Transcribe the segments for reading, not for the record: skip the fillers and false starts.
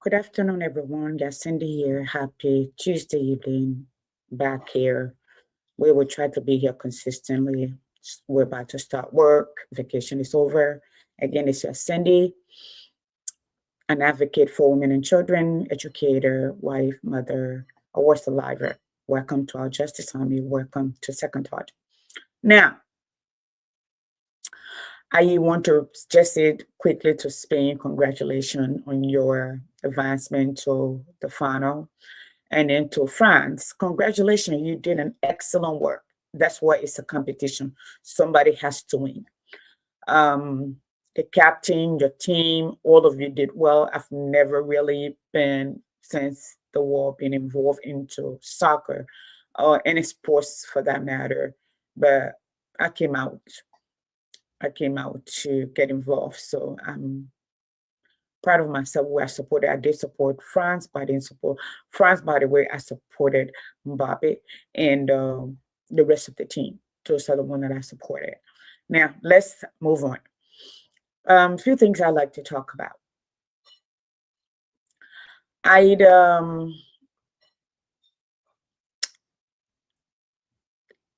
Good afternoon, everyone. Cindy here. Happy Tuesday evening back here. We will try to be here consistently. We're about to start work. Vacation is over. Again, it's Cindy, an advocate for women and children, educator, wife, mother, award survivor. Welcome to our Justice Army. Welcome to Second Thought. Now, I want to just say quickly to Spain, congratulations on your advancement to the final. And then to France, congratulations, you did an excellent work. That's why it's a competition. Somebody has to win. The captain, your team, all of you did well. I've never really been, since the war, been involved into soccer or any sports for that matter. But I came out to get involved. So I'm proud of myself where I did support France, but I didn't support France, by the way. I supported Mbappe and the rest of the team. Those are the one that I supported. Now, let's move on. A few things I'd like to talk about.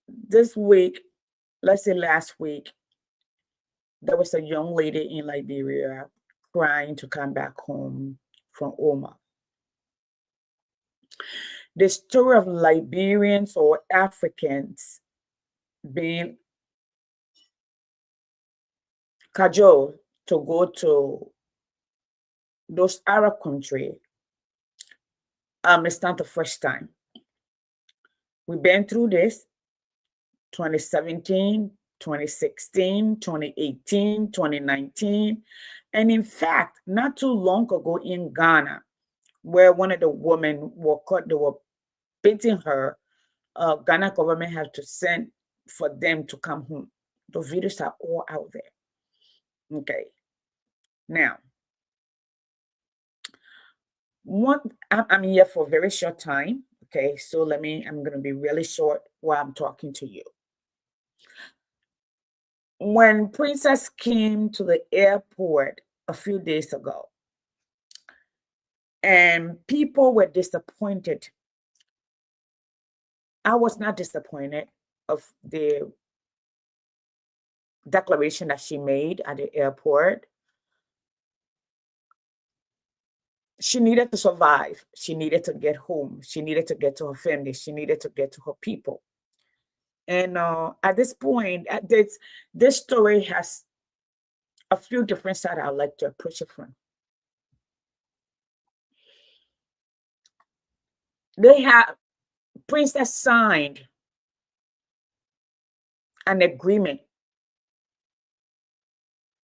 This week, let's say last week, there was a young lady in Liberia crying to come back home from Oma. The story of Liberians or Africans being cajoled to go to those Arab countries, it's not the first time. We've been through this 2017, 2016, 2018, 2019. And in fact, not too long ago in Ghana, where one of the women were caught, they were beating her, Ghana government had to send for them to come home. The videos are all out there. Okay. Now, I'm here for a very short time. Okay, so I'm going to be really short while I'm talking to you. When Princess came to the airport a few days ago, and people were disappointed, I was not disappointed of the declaration that she made at the airport. She needed to survive. She needed to get home. She needed to get to her family. She needed to get to her people. And at this point, this story has a few different sides I'd like to approach it from. Princess signed an agreement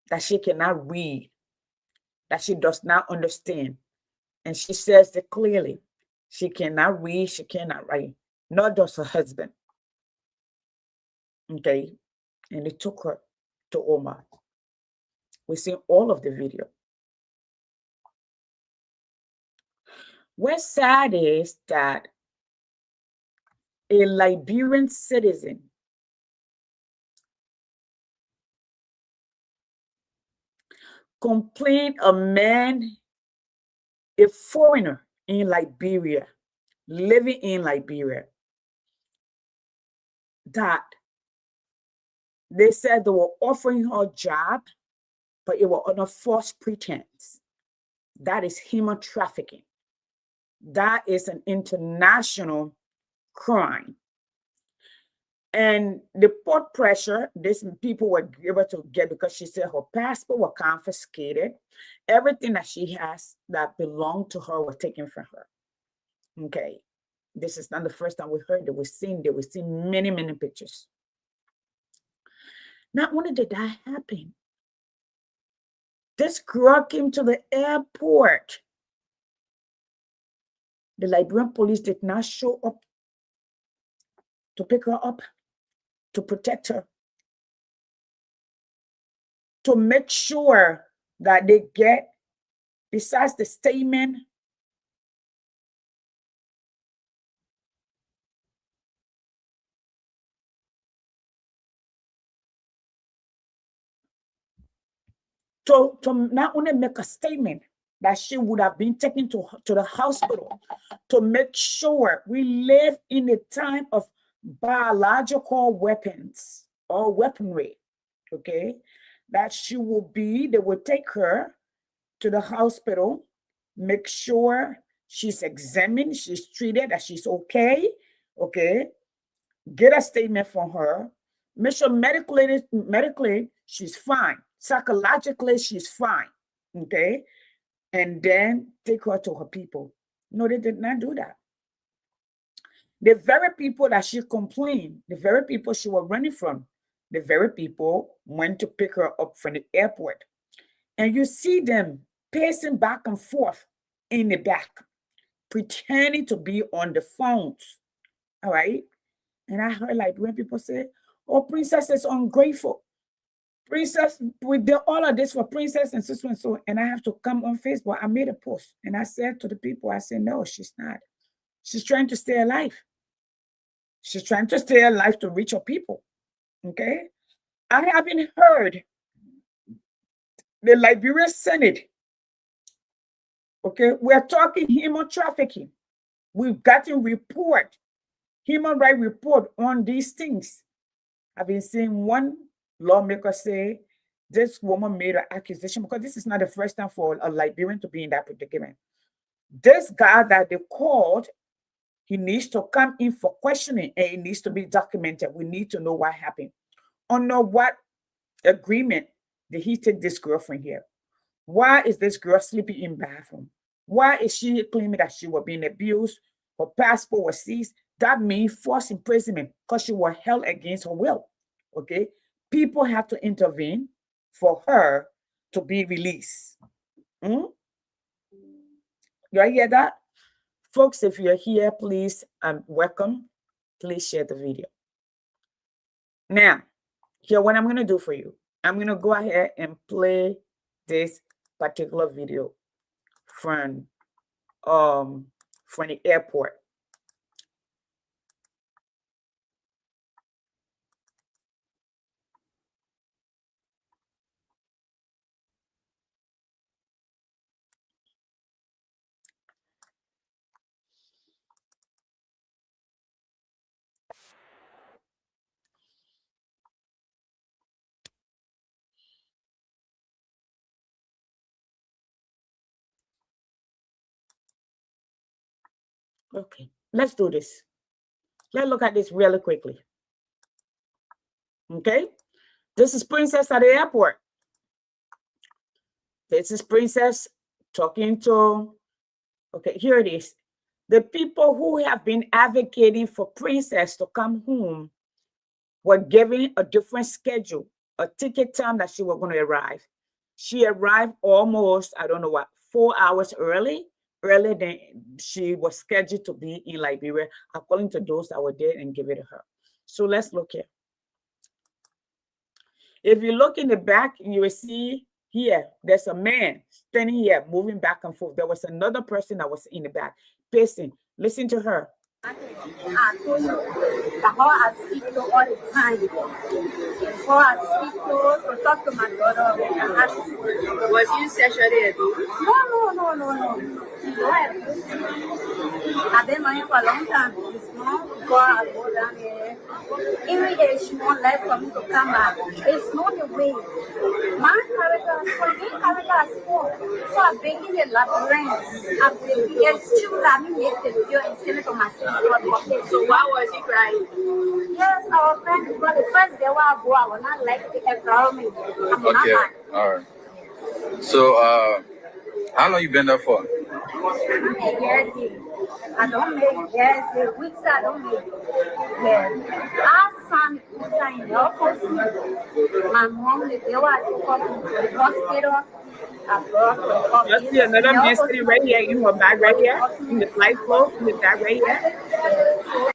that she cannot read, that she does not understand. And she says it clearly. She cannot read, she cannot write, nor does her husband. Okay. And they took her to Oma. We've seen all of the video. What's sad is that a Liberian citizen complained a man, a foreigner in Liberia, living in Liberia, that they said they were offering her a job, but it was on a false pretense. That is human trafficking. That is an international crime. And the port pressure, these people were able to get, because she said her passport was confiscated. Everything that she has that belonged to her was taken from her. Okay. This is not the first time we heard it. We've seen many, many pictures. Not only did that happen, this girl came to the airport. The Liberian police did not show up to pick her up, to protect her, to make sure that they get, besides the statement, to not only make a statement, that she would have been taken to the hospital to make sure we live in a time of biological weapons or weaponry, okay? That they will take her to the hospital, make sure she's examined, she's treated, that she's okay, okay? Get a statement from her, make sure medically she's fine, psychologically she's fine, okay? And then take her to her people. No, they did not do that. The very people that she complained, the very people she was running from, the very people went to pick her up from the airport. And you see them pacing back and forth in the back, pretending to be on the phones. All right. And I heard like when people say, oh, Princess is ungrateful. Princess, we did all of this for Princess and so and so. And I have to come on Facebook. I made a post and I said to the people, I said, no, she's not. She's trying to stay alive. She's trying to stay alive to reach her people. Okay. I haven't heard the Liberian Senate. Okay. We're talking human trafficking. We've gotten report, human rights report on these things. I've been seeing one lawmaker say this woman made an accusation, because this is not the first time for a Liberian to be in that predicament. This guy that they called, he needs to come in for questioning and it needs to be documented. We need to know what happened. Under what agreement did he take this girlfriend here? Why is this girl sleeping in bathroom? Why is she claiming that she was being abused? Her passport was seized. That means forced imprisonment because she was held against her will. Okay? People have to intervene for her to be released. You hear that? Folks, if you're here, please, welcome. Please share the video. Now, here what I'm going to do for you. I'm going to go ahead and play this particular video from the airport. Okay, let's do this. Let's look at this really quickly. Okay, this is Princess at the airport. This is Princess talking to, okay, here it is. The people who have been advocating for Princess to come home were given a different schedule, a ticket time that she was going to arrive. She arrived almost, I don't know what, 4 hours earlier than she was scheduled to be in Liberia, according to those that were there and give it to her. So let's look here. If you look in the back, you will see here, there's a man standing here, moving back and forth. There was another person that was in the back, pacing. Listen to her. I told you that how I speak to all the time. How I speak to talk to my daughter. Was you sexually abused? No. I've been knowing for a long time. It's not God, I go down here. Every day she won't let for me to come back. It's not the way. My character is strong, my character is strong. So I'm begging the labyrinth. I'm begging it's true that I make the video and send it to my sister. So why was he crying? Yes, our friend, because the first day where I go, I will not like the environment. Okay, all right. So, how long you been there for? A year. I don't make years, weeks I don't make. Yeah. Our son is in the office. My mom, they were to come to the hospital. You see another man sitting right here in her bag right here, in the flight clothes, in the bag right here.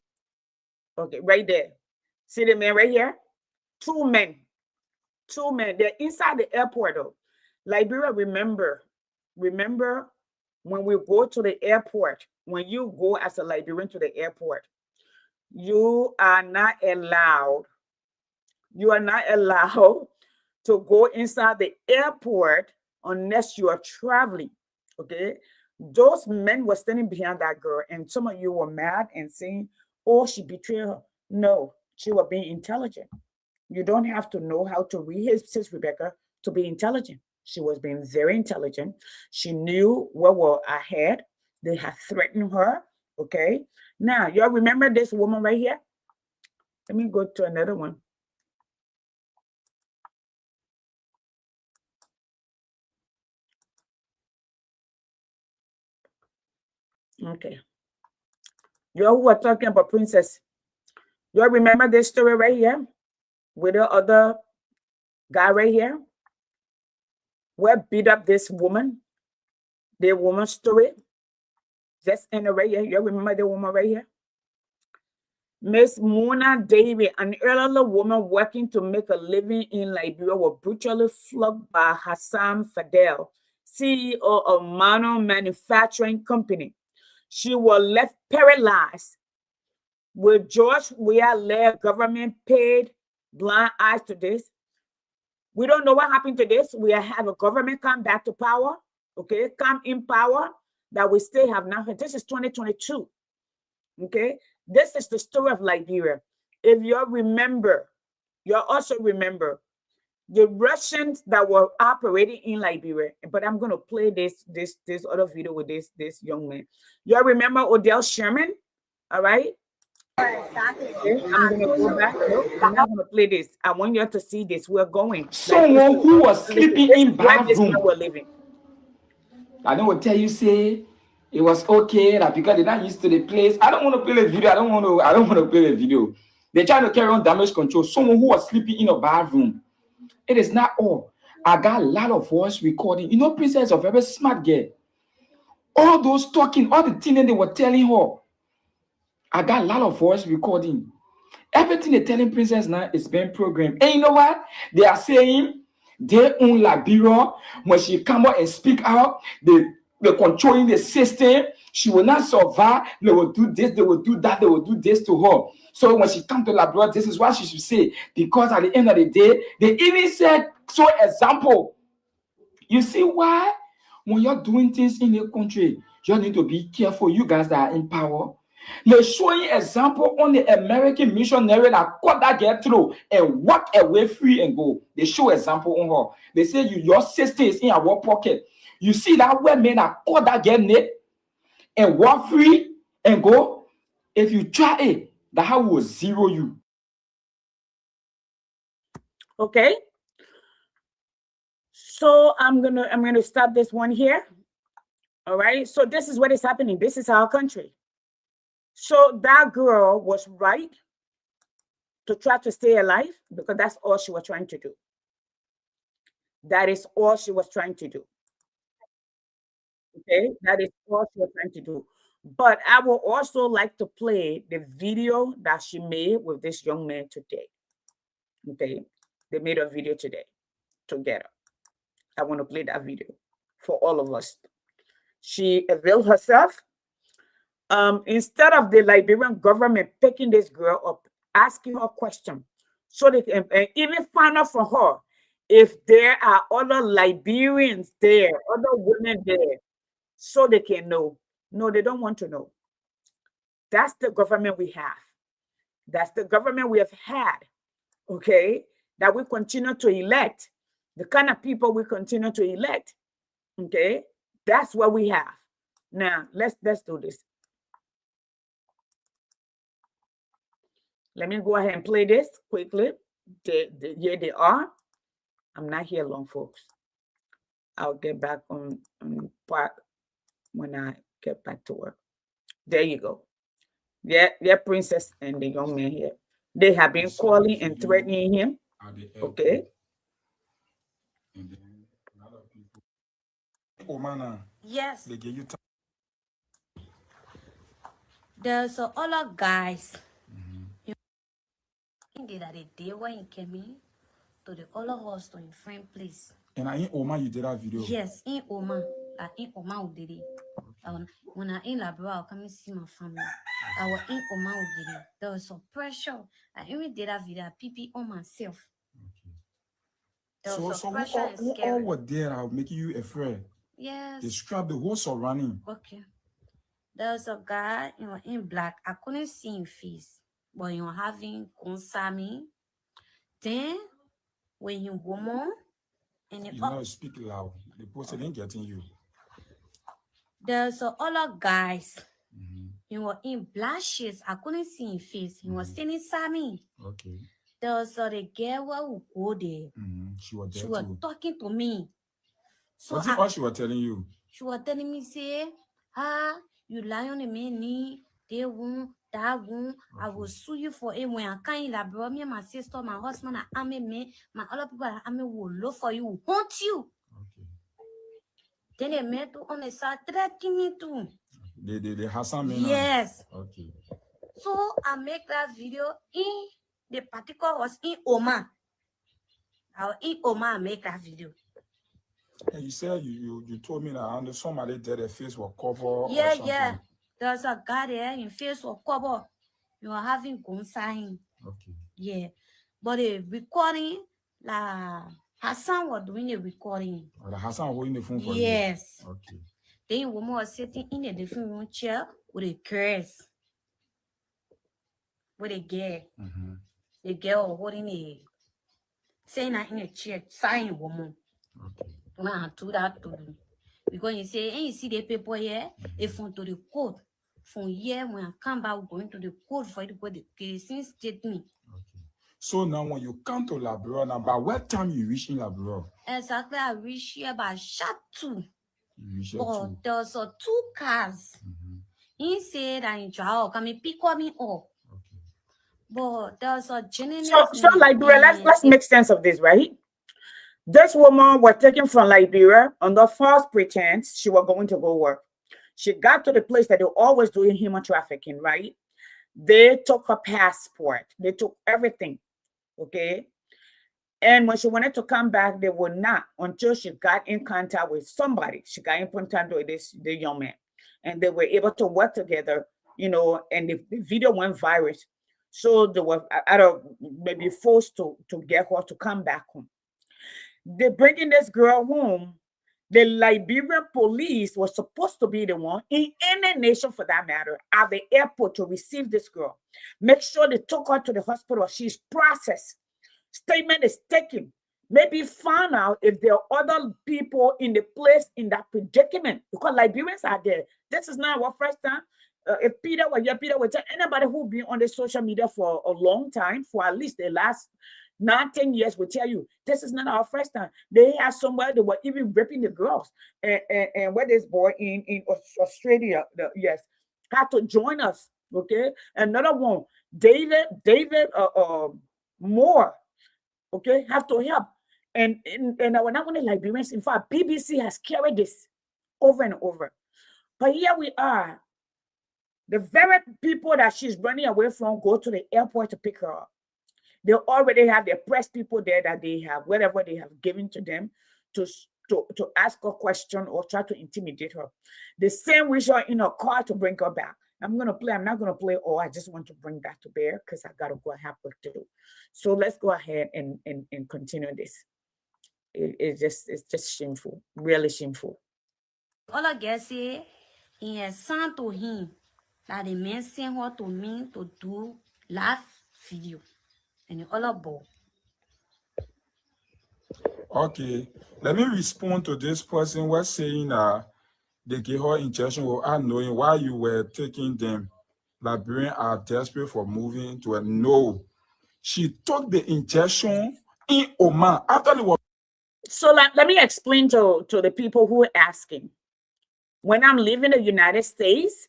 Okay, right there. See the man right here? Two men. They're inside the airport though. Liberia, remember when we go to the airport, when you go as a Liberian to the airport, you are not allowed to go inside the airport unless you are traveling Okay. Those men were standing behind that girl, and some of you were mad and saying, oh, she betrayed her. No, she was being intelligent. You don't have to know how to read his sis Rebecca to be intelligent. She was being very intelligent. She knew what were ahead. They had threatened her. Okay. Now, y'all remember this woman right here? Let me go to another one. Okay. Y'all who are talking about Princess. Y'all remember this story right here with the other guy right here? What beat up this woman? The woman's story. Just in the right here. You remember the woman right here? Miss Mona David, an elderly woman working to make a living in Liberia, was brutally flogged by Hassan Fadel, CEO of Mano Manufacturing Company. She was left paralyzed. With George Weah-led government paid blind eyes to this. We don't know what happened to this. We have a government come back to power, okay, come in power that we still have now. This is 2022, okay? This is the story of Liberia. If you remember, you also remember the Russians that were operating in Liberia. But I'm going to play this other video with this young man. You remember Odell Sherman? All right. Okay, I'm going to go back. No, I'm not going to play this. I want you to see this. We're going. Someone who was sleeping in bathroom. We're living. I don't want to tell you, say it was okay that because they're not used to the place. I don't want to play the video. I don't want to play the video. They're trying to carry on damage control. Someone who was sleeping in a bathroom. It is not all. I got a lot of voice recording. You know, Princess of every smart girl. All those talking, all the things they were telling her. I got a lot of voice recording. Everything they're telling Princess now is being programmed. And you know what? They are saying they own Liberia. When she come out and speak out, they're controlling the system. She will not survive. They will do this, they will do that, they will do this to her. So when she come to Liberia, this is what she should say. Because at the end of the day, they even said, so example. You see why? When you're doing things in a country, you need to be careful. You guys that are in power. They're showing example on the American missionary that got that girl through and walk away free and go. They show example on her. They say your sister is in our pocket. You see that woman that caught that girl neck and walk free and go. If you try it, that how will zero you. Okay. So I'm gonna stop this one here. All right. So this is what is happening. This is our country. So that girl was right to try to stay alive because that's all she was trying to do. That is all she was trying to do. Okay, that is all she was trying to do. But I would also like to play the video that she made with this young man today. Okay, they made a video today together. I want to play that video for all of us. She availed herself. Instead of the Liberian government picking this girl up, asking her question, so they can even find out from her if there are other Liberians there, other women there, so they can know. No, they don't want to know. That's the government we have. That's the government we have had, okay, that we continue to elect, the kind of people we continue to elect, okay? That's what we have. Now, let's do this. Let me go ahead and play this quickly. Here they are. I'm not here long, folks. I'll get back on part when I get back to work. There you go. Yeah, Princess and the young man here. They have been calling and threatening him. Okay. And then a lot of people. Oh man, Yes. they give you time. There's other guys. That the day when he came in to the other house to in friend place. And I in Oman, you did that video. Yes, in Oman. In Oman we did it. When I in Liberia, I'll come and see my family. I was in Oman we did it. There was some pressure. I even did that video, PP on myself. Okay. So who all were there are making you afraid? Yes. Describe the whole surrounding. Okay. There's a guy, in black. I couldn't see his face, but having Kunsami. Then when you woman and You know, speak loud. The person ain't getting you. there's other guys. In black shades. I couldn't see his face. He was standing beside me. Okay. There was the girl who go there. She was there She was too. talking to me. So What's all she was telling you? she was telling me, say, you lie on the man, they won't, that won't. I will sue you for it. When I can't in that bro, me and my sister, my husband, and me, my other people at me will look for you, will haunt you. Okay. Then they met on the side, threatening me too. They Hassan me now? Yes. Okay. So I make that video in the particular was in Oman. I was in Oman, I make that video. And you said you told me that under somebody there their face was covered. Yeah, or something. yeah. There's a guy there in face was covered. You are having gun sign. Okay. Yeah. But the recording, Hassan was doing the recording. Or the Hassan holding the phone for you? Yes. Okay. Then woman was sitting in a different room chair with a curse. With a girl. The girl holding a saying that in a chair, sign woman. Okay. I do that to do. Because you say, and you see the paper here, if to the court. From here, when I come back, going to the court for it to go the case statement. Okay. So now when you come to Labrador, now by what time you reach in Labrador? Exactly, I reach here by shot two. You reach here But too. there's 2 cars. He said that in Joao, come and pick me up. Okay. But there's a journalist. So Liberia, let's make sense of this, right? This woman was taken from Liberia under false pretense she was going to go work. She got to the place that they're always doing human trafficking, right? They took her passport. They took everything, okay? And when she wanted to come back, they would not until she got in contact with somebody. She got in contact with the young man. And they were able to work together, and the video went viral. So they were maybe forced to get her to come back home. They're bringing this girl home. The Liberian police was supposed to be the one in any nation for that matter at the airport to receive this girl. Make sure they took her to the hospital. She's processed. Statement is taken. Maybe find out if there are other people in the place in that predicament because Liberians are there. This is not our first time. If Peter would tell anybody who been on the social media for a long time, for at least the last 9-10 years, will tell you this is not our first time. They had somewhere they were even raping the girls, and where this boy in Australia, yes, had to join us. Okay, another one, David Moore, okay, have to help, and we're not only Liberians. In fact, BBC has carried this over and over, but here we are. The very people that she's running away from go to the airport to pick her up. They already have their press people there that they have, whatever they have given to them to ask her a question or try to intimidate her. The same with her in a car to bring her back. I'm not going to play all. I just want to bring that to bear because I got to go and have work to do. So let's go ahead and continue this. It's just shameful, really shameful. All I guess is he has sent to him that the man sent her to me to do live video. And all about. Okay, let me respond to this person was saying they gave her injection without knowing why you were taking them. Liberians are desperate for moving to a no. She took the injection in Oman after the war. So let me explain to the people who are asking. When I'm leaving the United States,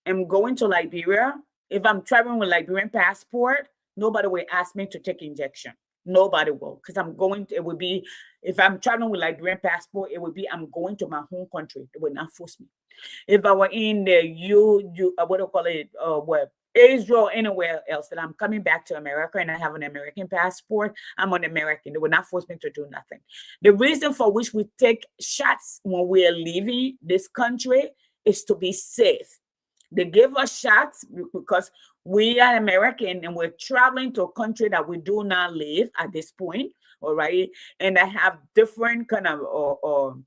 I'm going to Liberia. If I'm traveling with Liberian passport, nobody will ask me to take injection. Nobody will, because it would be, if I'm traveling with Liberian passport, it would be, I'm going to my home country. They would not force me. If I were in the Israel, anywhere else, that I'm coming back to America and I have an American passport, I'm an American. They would not force me to do nothing. The reason for which we take shots when we are leaving this country is to be safe. They give us shots because we are American and we're traveling to a country that we do not live at this point, all right? And I have different kind of,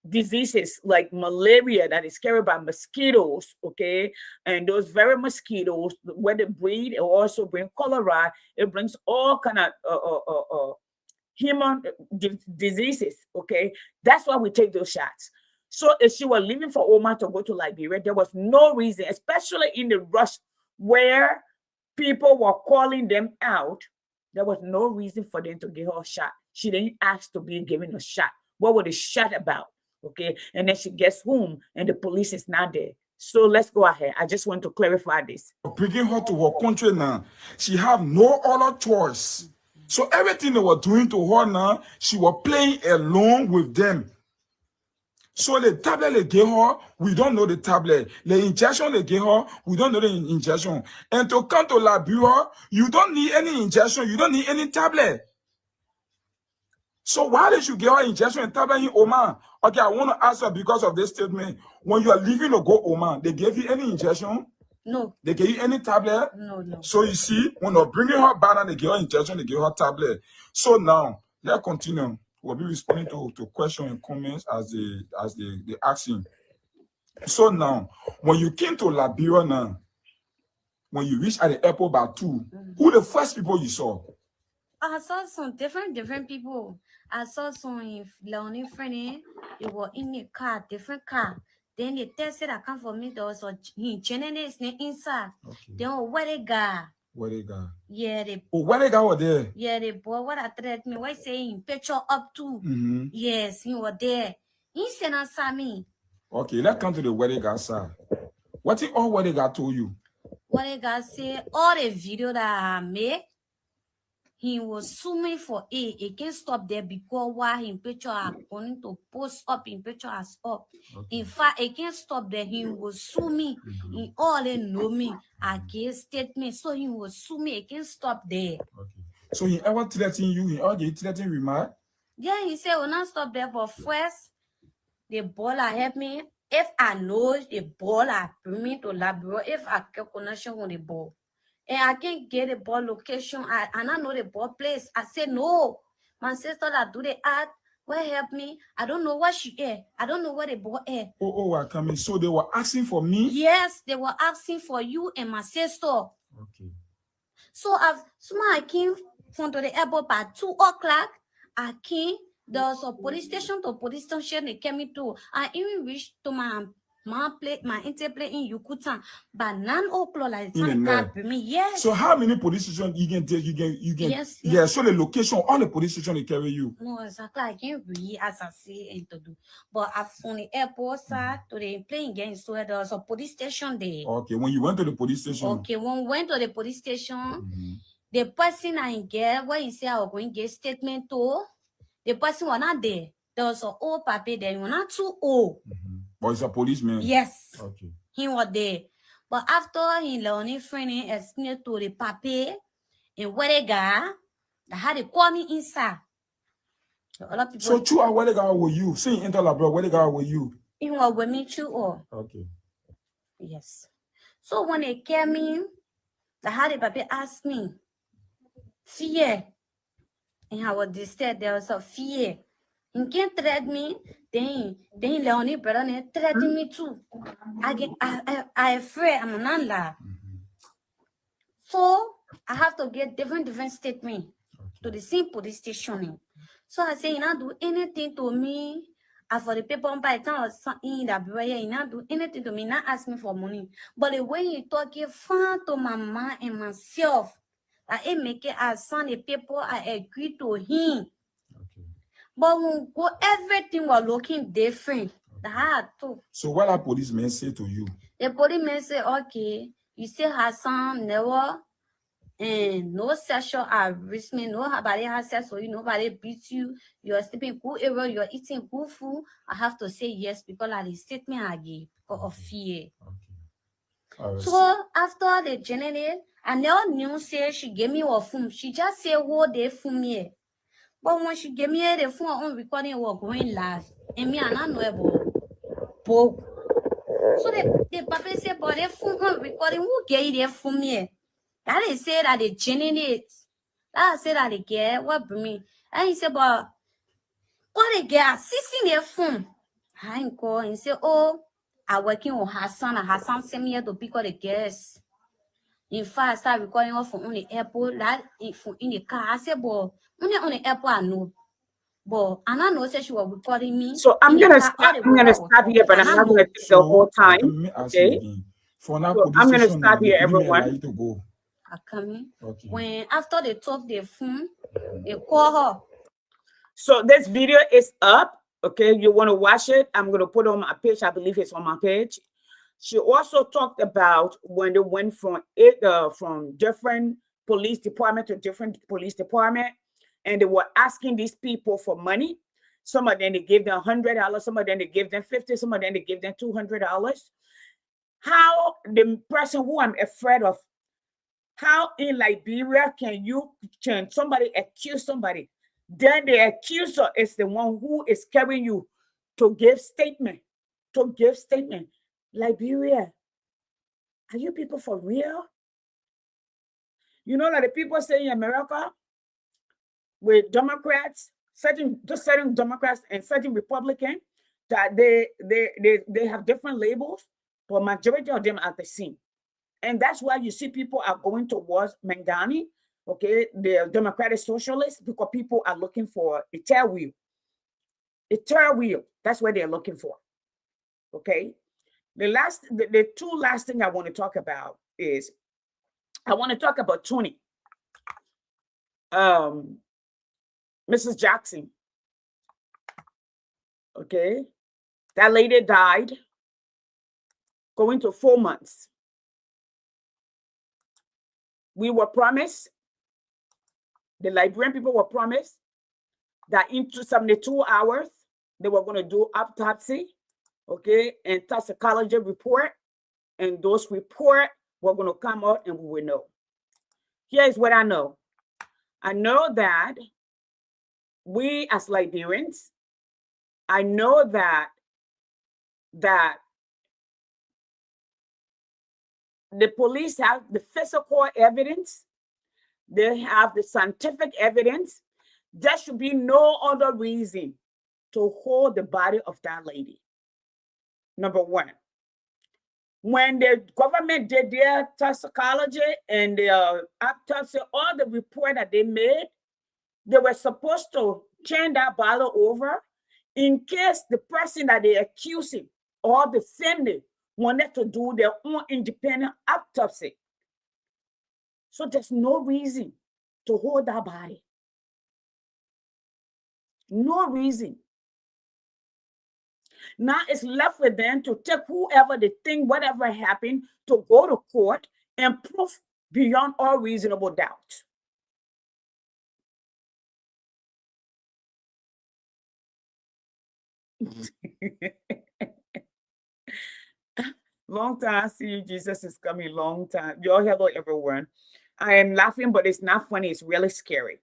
diseases like malaria that is carried by mosquitoes, okay? And those very mosquitoes, when they breed, it also bring cholera. It brings all kind of human diseases, okay? That's why we take those shots. So if she was leaving for Oman to go to Liberia, there was no reason, especially in the rush where people were calling them out, there was no reason for them to give her a shot. She didn't ask to be given a shot. What was the shot about? Okay. And then she gets home and the police is not there. So let's go ahead. I just want to clarify this. Bringing her to her country now, she have no other choice. So everything they were doing to her now, she was playing along with them. So the tablet they gave her, we don't know the tablet. The injection they gave her, we don't know the injection. And to come to Liberia, you don't need any injection, you don't need any tablet. So why did you give her injection and tablet in Oman? Okay, I want to ask her because of this statement. When you are leaving to go Oman, they gave you any injection? No. They gave you any tablet? No. So you see, when they're bringing her back and they give her injection, they give her tablet. So now, let's continue. We'll be responding to questions and comments as they asking. So now, when you came to Liberia now, when you reached at the airport by 2, who the first people you saw? I saw some different people. I saw some in Leonie Friendly. They were in a car, different car. Then they tested I come for me. There was a Chinese inside. Okay. Then a wedding guy. Where they got? Yeah, they. Oh, where they got were there? Yeah, the boy. What I threat me? Why saying picture up to? Mm-hmm. Yes, he was there. He said answer me. Okay, let's come to the wedding guy side. What if all wedding guy told you? What they got say all the video that I made. He was suing for it. He can't stop there because why his picture are going to post up in picture as up. Okay. In fact, he can't stop there. He was sue me. He all they know me. I gave statement. So he was sue me. He can't stop there. Okay. So he ever threatened you? He ever threatened remark? Yeah, he said, will not stop there. But first, the baller help me. If I know the baller bring me to Liberia, if I get connection with the ball. And I can't get the ball location. I know the ball place. I said, no. My sister that do the art, will help me. I don't know what she is. I don't know where the ball is. Oh, I coming. So they were asking for me? Yes, they were asking for you and my sister. Okay. So I came from to the airport by 2 o'clock. I came. There was a police station to police station. They came me to. I even reached to my interplay in Yukutan by 9 o'clock. Like time can't be me. Yes. So how many police stations you can take? You can. Yes. Yeah. So the location, all the police stations they carry you. No, exactly. I can't read as I say and to do. But from the airport side to the playing games, so there was a police station there. Okay. When you went to the police station. Okay. When we went to the police station, the person I get when he said I was going to get statement to, the person was not there. There was an old paper there. He was not too old. But he's a policeman. Yes. Okay. He was there. But after he learned friend explained to the paper and where they got, they had to call me inside. So 2 hours where they got with you? See in Liberia, where they got with you? He was with me too. Or okay. Yes. So when they came in, the had the paper asked me, fear. And I was disturbed. There was a fear. He can't threat me. Then Leonie brother threatened me too. I afraid I'm not laugh. So I have to get different statement to the same police station. So I say, you not do anything to me. And for the people by the time I was in that you not do anything to me, not ask me for money. But the way you talk, you fun to my mom and myself. It make it as son the people I agree to him. Okay. But when everything was looking different. So what that policeman say to you? The policeman say, okay, you say Hassan never and no sexual harassment, nobody has sex for you, nobody beats you, you're sleeping good area, you're eating good food. I have to say yes because of the statement I gave because of fear. Okay. So after the generate, I never knew say she gave me a phone. She just said hold the phone here. But when she gave me the phone on recording, it was going live. And me, I don't know about book. So the papa said, but the phone on recording, who gave the phone here? That is say that they generate. That said that they get what bring me. And he said, but what the girl assisting their phone, I call and say, oh, I'm working on Hassan, and Hassan sent me here to pick up the guests. In fact, I started recording off on the airport, that in the car. I said, but only on the airport, I know. But and I know that she was recording me. So I'm gonna stop. I'm gonna stop here, but I'm not gonna take the whole time. Let me ask you Okay. again. For now, So I'm gonna stop here, everyone. To go. I come in. Okay. When after they talk the phone, they call her. So this video is up. Okay, you want to watch it? I'm gonna put it on my page. I believe it's on my page. She also talked about when they went from different police department to different police department, and they were asking these people for money. Some of them they gave them $100, some of them they gave them $50, some of them they gave them $200. How the person who I'm afraid of, how in Liberia can somebody accuse somebody? Then the accuser is the one who is carrying you to give statement. Liberia, are you people for real? You know, like the people say in America with Democrats, certain Democrats and certain Republicans, that they have different labels, but majority of them are the same. And that's why you see people are going towards Mangani, okay, the Democratic Socialists, because people are looking for a tail wheel. A tail wheel, that's what they're looking for, okay? The two last thing I want to talk about is, I want to talk about Tony. Mrs. Jackson, okay? That lady died going to 4 months. We were promised, the Liberian people were promised that into 72 hours, they were going to do autopsy, okay, and toxicology report, and those reports were going to come out and we will know. Here's what I know. I know that we as Liberians, I know that the police have the physical evidence, they have the scientific evidence. There should be no other reason to hold the body of that lady. Number one, when the government did their toxicology and the autopsy, all the report that they made, they were supposed to turn that bottle over in case the person that they accusing or defending wanted to do their own independent autopsy. So there's no reason to hold that body. No reason. Now it's left with them to take whoever they think, whatever happened, to go to court and prove beyond all reasonable doubt. Long time. See you, Jesus is coming. Long time. Y'all, hello, everyone. I am laughing, but it's not funny. It's really scary.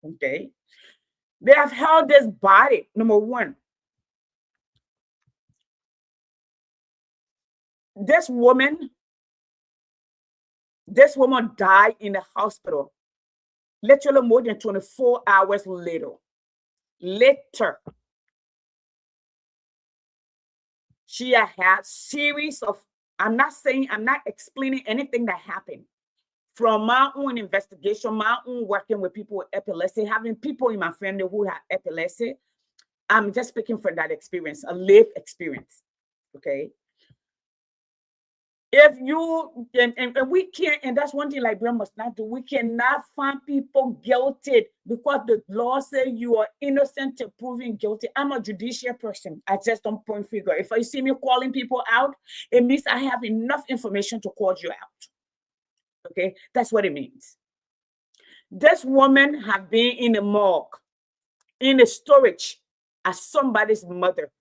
Okay. They have held this body. Number one, this woman died in the hospital literally more than 24 hours later. She had series of, I'm not explaining anything that happened. From my own investigation, my own working with people with epilepsy, having people in my family who have epilepsy, I'm just speaking from that experience, a lived experience, okay? If you, and we can't, and that's one thing Liberia must not do, we cannot find people guilty because the law says you are innocent till proven guilty. I'm a judicial person. I just don't point figure. If I see me calling people out, it means I have enough information to call you out. Okay, that's what it means. This woman have been in the morgue, in the storage as somebody's mother,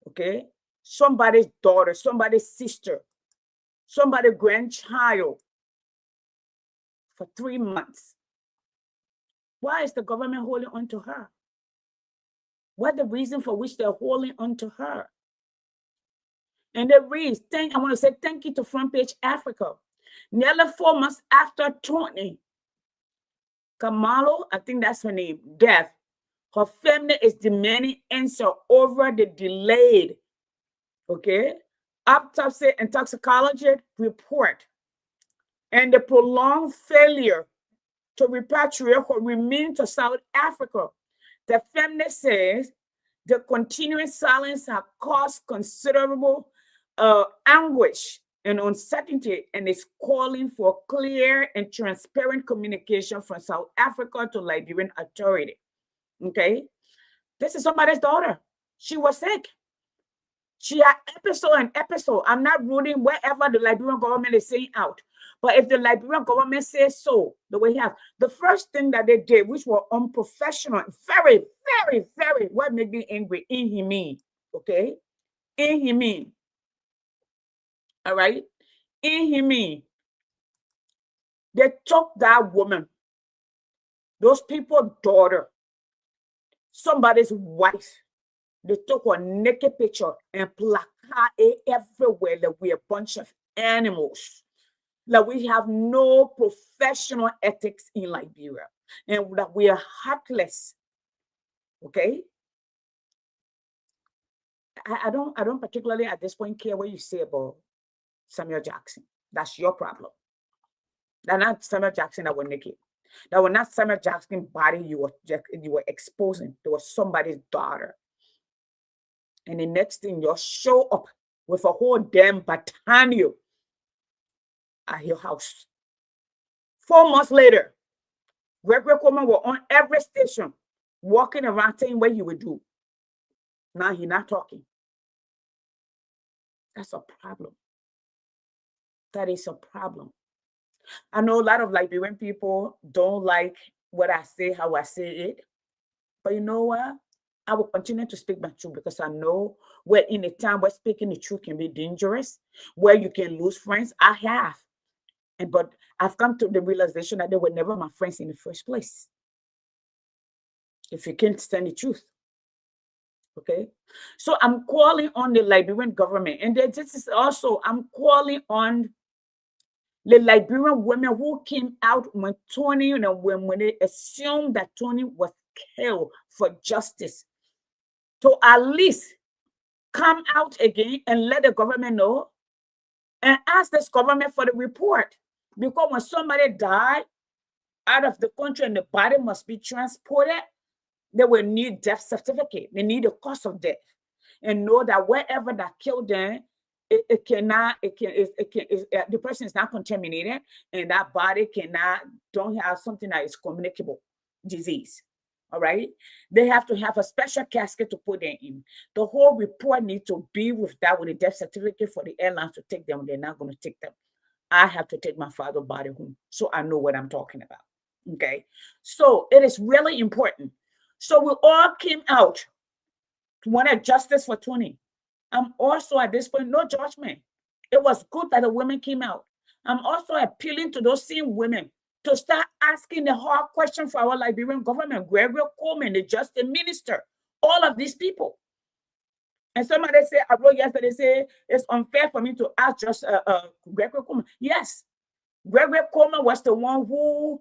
okay? Somebody's daughter, somebody's sister, somebody's grandchild for 3 months. Why is the government holding on to her? What the reason for which they're holding on to her? And the reason, I want to say thank you to Front Page Africa. Nearly 4 months after Tony Kamalo, I think that's her name, death, Her family is demanding answer over the delayed, okay, autopsy and toxicology report and the prolonged failure to repatriate her remains to South Africa. The family says the continuing silence has caused considerable anguish and uncertainty and is calling for clear and transparent communication from South Africa to Liberian authority. Okay, this is somebody's daughter. She was sick. She had episode and episode. I'm not ruling wherever the Liberian government is saying out. But if the Liberian government says so, the way he has, the first thing that they did, which were unprofessional, very, very, very, what made me angry, inhumane, okay? Inhumane, all right? Inhumane. They took that woman, those people's daughter, somebody's wife, they took her naked picture and placard it everywhere that we're a bunch of animals. That we have no professional ethics in Liberia and that we are heartless. Okay. I don't particularly at this point care what you say about Samuel Jackson. That's your problem. That's not Samuel Jackson that were naked. That was not Samuel Jackson's body you were exposing. There was somebody's daughter. And the next thing you show up with a whole damn battalion at your house. 4 months later, Gregory Coleman was on every station, walking around saying what he would do. Now he's not talking. That's a problem. That is a problem. I know a lot of Liberian people don't like what I say, how I say it. But you know what? I will continue to speak my truth because I know we're in a time where speaking the truth can be dangerous, where you can lose friends. I have. But I've come to the realization that they were never my friends in the first place. If you can't stand the truth. Okay. So I'm calling on the Liberian government. And this is also, I'm calling on the Liberian women who came out when Tony, when they assumed that Tony was killed for justice, to at least come out again and let the government know and ask this government for the report. Because when somebody died out of the country and the body must be transported, they will need death certificate. They need the cause of death and know that wherever that killed them, the person is not contaminated and that body don't have something that is communicable disease. All right. They have to have a special casket to put them in. The whole report needs to be with that, with a death certificate for the airlines to take them. They're not going to take them. I have to take my father's body home. So I know what I'm talking about. Okay. So it is really important. So we all came out to want justice for Tony. I'm also at this point, no judgment. It was good that the women came out. I'm also appealing to those same women to start asking the hard question for our Liberian government, Gregory Coleman, the justice minister, all of these people. And somebody said, I wrote yesterday, say it's unfair for me to ask just Gregory Coleman. Yes, Gregory Coleman was the one who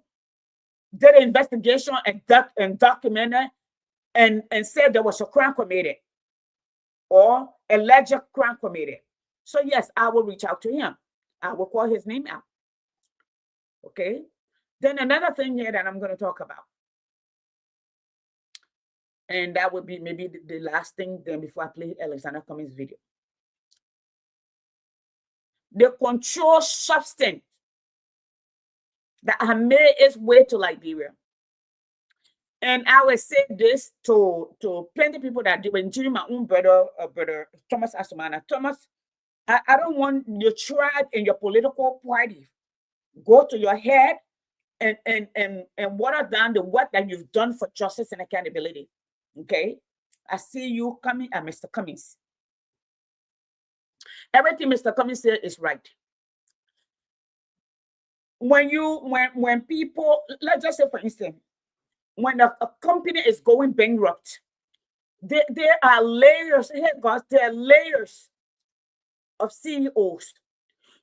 did an investigation and documented and said there was a crime committed or alleged crime committed. So yes, I will reach out to him. I will call his name out. Okay. Then another thing here that I'm going to talk about, and that would be maybe the last thing then before I play Alexander Cummings' video. The controlled substance that has made its way to Liberia. And I will say this to plenty of people that do, including my own brother Thomas Asumana. Thomas, I don't want your tribe and your political party go to your head and water down the work that you've done for justice and accountability. Okay, I see you coming, Mr. Cummings. Everything Mr. Cummings said is right. When people, let's just say for instance, when a company is going bankrupt, there are layers. Hey guys, there are layers of CEOs.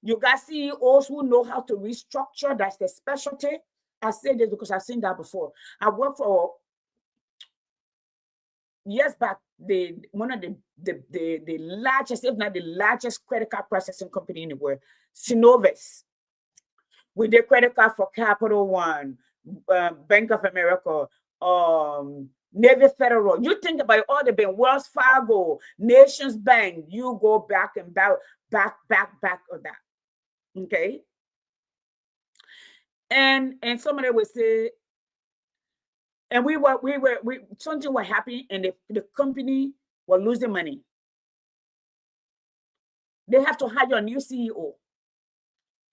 You got CEOs who know how to restructure. That's their specialty. I say this because I've seen that before. I work for years back, one of the largest, if not the largest credit card processing company in the world, Synovus. We did credit card for Capital One, Bank of America, Navy Federal. You think about it, all the bank, Wells Fargo, Nations Bank. You go back and back on that. Okay. And somebody would say, and something was happening, and the company was losing money. They have to hire a new CEO.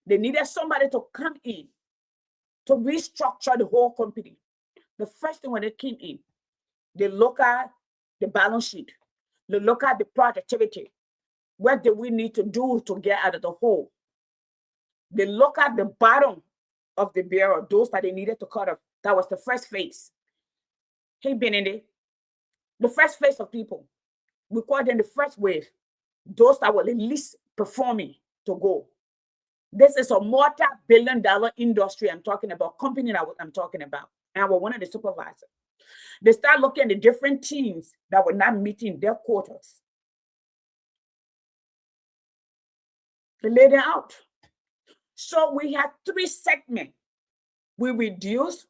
They needed somebody to come in to restructure the whole company. The first thing when they came in, they look at the balance sheet. They look at the productivity. What do we need to do to get out of the hole? They look at the bottom of the barrel, those that they needed to cut off. That was the first phase. Hey, Benedict, the first phase of people, we call them the first wave, those that were the least performing to go. This is a multi-billion-dollar industry I'm talking about, company that I'm talking about. And I was one of the supervisors. They start looking at the different teams that were not meeting their quotas. They laid it out. So we had 3 segments. We reduced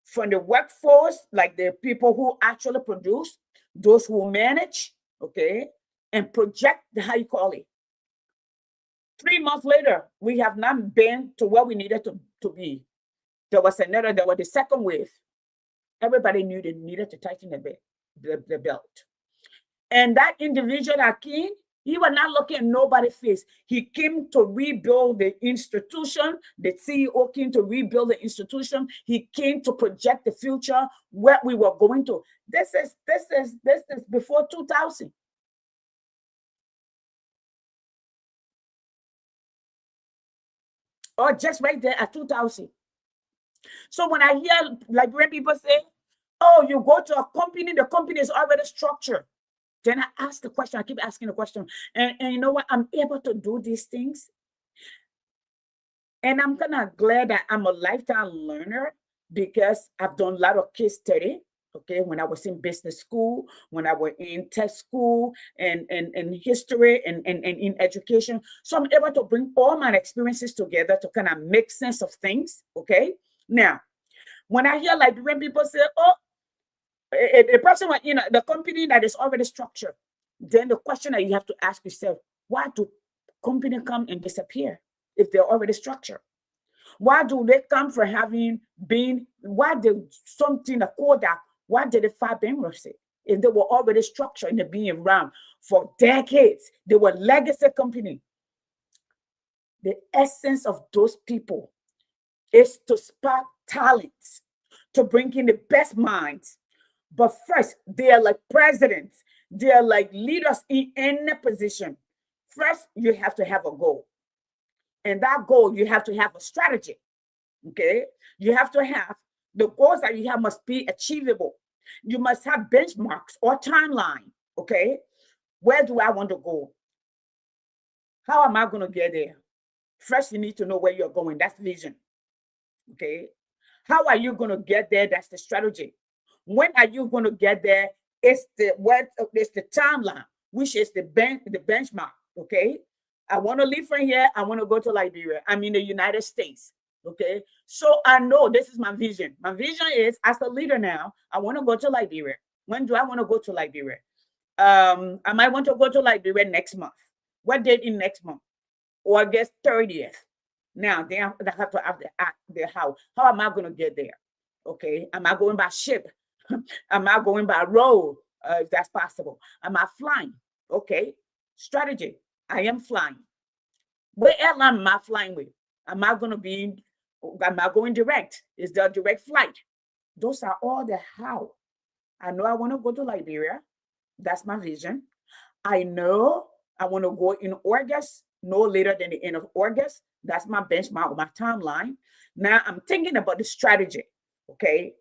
from the workforce, like the people who actually produce, those who manage, okay, and project, how you call it. 3 months later, we have not been to where we needed to be. There was the second wave. Everybody knew they needed to tighten the belt. And that individual that came, he was not looking at nobody's face. He came to rebuild the institution. The CEO came to rebuild the institution. He came to project the future, where we were going to. This is before 2000. Or just right there at 2000. So when I hear Liberian people say, oh, you go to a company, the company is already structured. Then I ask the question, I keep asking the question. And you know what? I'm able to do these things. And I'm kind of glad that I'm a lifetime learner, because I've done a lot of case study. Okay, when I was in business school, when I was in tech school, and history and in education. So I'm able to bring all my experiences together to kind of make sense of things. Okay. Now, when I hear Liberian people say, oh, a person, the company that is already structured, then the question that you have to ask yourself, why do companies come and disappear if they're already structured? Why do they come from why did something, a Kodak, why did they file bankruptcy? If they were already structured and they're being around for decades, they were legacy company. The essence of those people is to spark talent, to bring in the best minds. But first, they are like presidents. They are like leaders in any position. First, you have to have a goal. And that goal, you have to have a strategy. Okay? You have to have the goals that you have must be achievable. You must have benchmarks or timeline. Okay? Where do I want to go? How am I going to get there? First, you need to know where you're going. That's vision. Okay? How are you going to get there? That's the strategy. When are you going to get there? It's the timeline, which is the benchmark. Okay? I want to leave from here. I want to go to Liberia. I'm in the United States. Okay. So I know this is my vision. My vision is, as a leader now, I want to go to Liberia. When do I want to go to Liberia? I might want to go to Liberia next month. What date in next month? August 30th. Now they have to have the how. How am I going to get there? Okay. Am I going by ship? Am I going by road? If that's possible. Am I flying? Okay. Strategy. I am flying. What airline am I flying with? Am I going direct? Is there a direct flight? Those are all the how. I know I want to go to Liberia. That's my vision. I know I want to go in August, no later than the end of August. That's my benchmark, my timeline. Now I'm thinking about the strategy. Okay.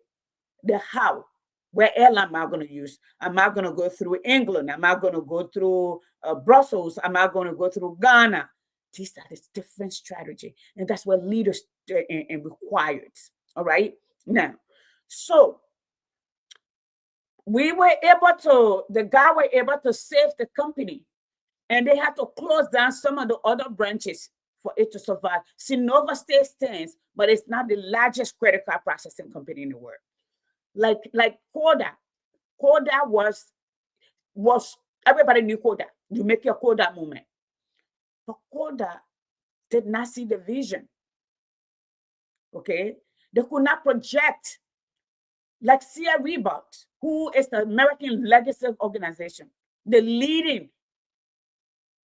The how. Where airline am I going to use? Am I going to go through England? Am I going to go through Brussels? Am I going to go through Ghana? These are the different strategy. And that's what leaders and required. All right. Now, so the guy were able to save the company, and they had to close down some of the other branches for it to survive. Sinova still stands, but it's not the largest credit card processing company in the world. Like Kodak. Kodak was everybody knew Kodak. You make your Kodak moment. But Kodak did not see the vision. Okay? They could not project like Sia Reebok, who is the American legacy organization, the leading,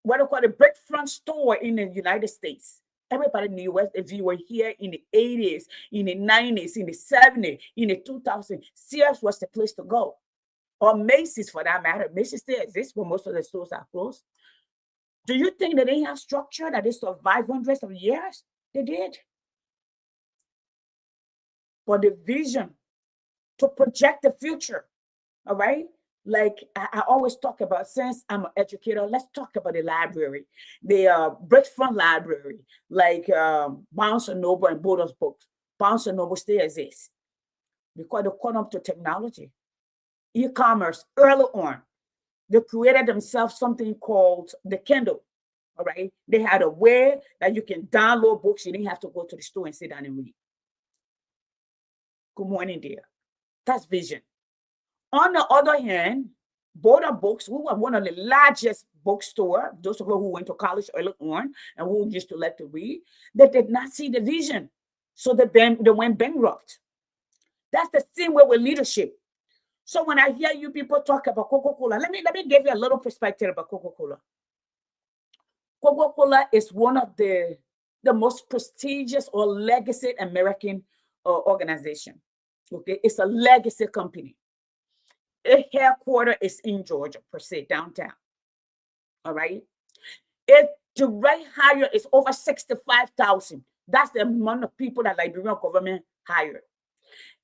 what do you call it, brickfront store in the United States. Everybody in the US, if you were here in the 80s, in the 90s, in the 70s, in the 2000s, Sears was the place to go. Or Macy's for that matter. Macy's still exists, but most of the stores are closed. Do you think that they have structure that they survived hundreds of years? They did. For the vision to project the future, all right? Like I always talk about, since I'm an educator, let's talk about the library, the Brickfront Library, like Barnes & Noble and Borders Books. Barnes & Noble still exists because they caught up to technology. E-commerce, early on, they created themselves something called the Kindle, all right? They had a way that you can download books. You didn't have to go to the store and sit down and read. Good morning, dear. That's vision. On the other hand, Border Books, we were one of the largest bookstores, those of us who went to college early on and who used to like to read, they did not see the vision. So they went bankrupt. That's the same way with leadership. So when I hear you people talk about Coca-Cola, let me give you a little perspective about Coca-Cola. Coca-Cola is one of the most prestigious or legacy American organization. Okay, it's a legacy company. Its headquarters is in Georgia, per se, downtown. All right. Its direct hire is over 65,000. That's the amount of people that Liberian government hired.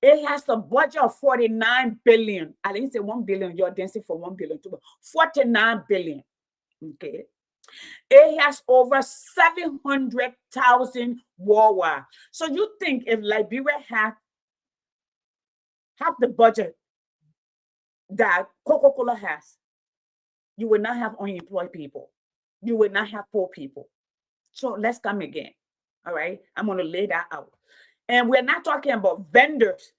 It has a budget of 49 billion. I didn't say 1 billion. You're dancing for 1 billion too. 49 billion. Okay. It has over 700,000 worldwide. So you think if Liberia had half the budget that Coca-Cola has, you will not have unemployed people. You will not have poor people. So let's come again. All right. I'm going to lay that out. And we're not talking about vendors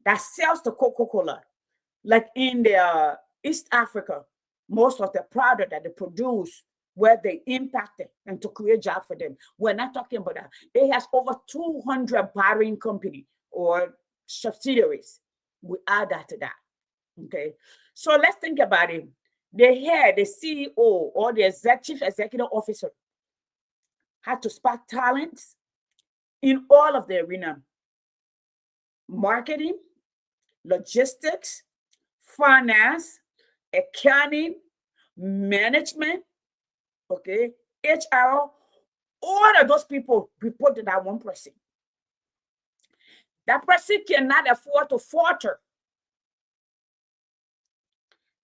that sells the Coca-Cola. Like in the East Africa, most of the product that they produce, where they impacted and to create jobs for them. We're not talking about that. It has over 200 bottling companies or subsidiaries. We add that to that. Okay. So let's think about it. The head, the CEO or the chief executive officer had to spark talents in all of the arena: marketing, logistics, finance, accounting, management, okay, HR. All of those people report to that one person. That person cannot afford to falter.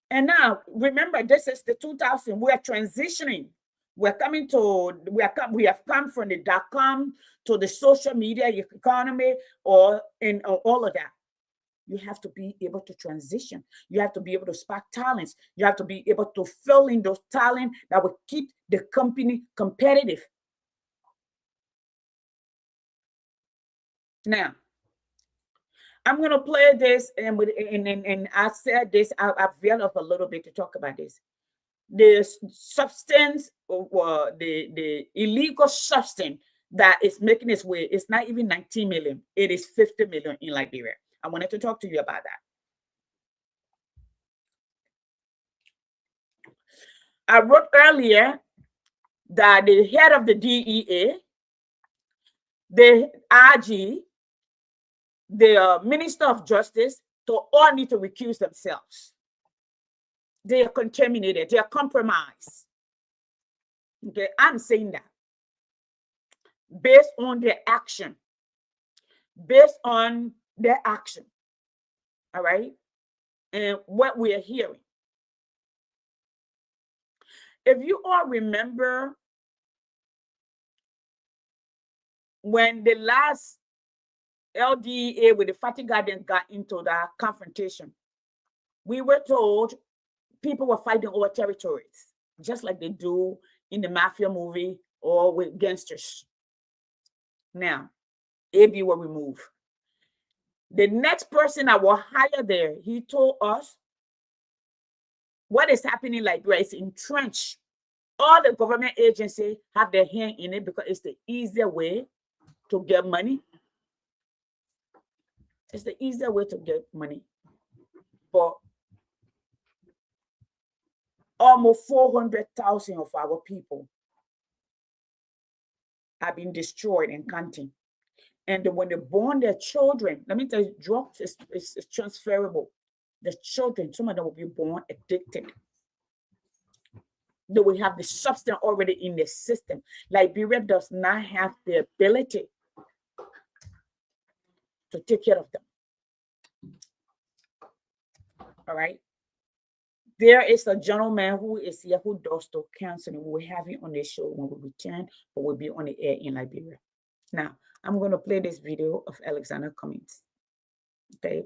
And now, remember, this is the 2000. We are transitioning. We have come from the .com to the social media economy, or in all of that. You have to be able to transition. You have to be able to spark talents. You have to be able to fill in those talents that will keep the company competitive. Now, I'm going to play this, and I said this, I've veered up a little bit to talk about this. The substance, or the illegal substance that is making its way, it's not even 19 million. It is 50 million in Liberia. I wanted to talk to you about that. I wrote earlier that the head of the DEA, the IG, the Minister of Justice, to all need to recuse themselves. They are contaminated. They are compromised. Okay, I'm saying that based on their action. Based on their action. All right? And what we are hearing. If you all remember when the last LDA with the Fatih Gardens got into that confrontation, we were told people were fighting over territories, just like they do in the mafia movie or with gangsters. Now, AB will remove. The next person I will hire there, he told us what is happening like where it's entrenched. All the government agencies have their hand in it because it's the easier way to get money. It's the easier way to get money. But almost 400,000 of our people have been destroyed and counting. And when they born their children, let me tell you, drugs is transferable. The children, some of them will be born addicted. They will have the substance already in their system. Liberia does not have the ability to take care of them. All right. There is a gentleman who is here who does the counseling. We'll have him on the show when we return, but we'll be on the air in Liberia. Now, I'm going to play this video of Alexander Cummings. Okay.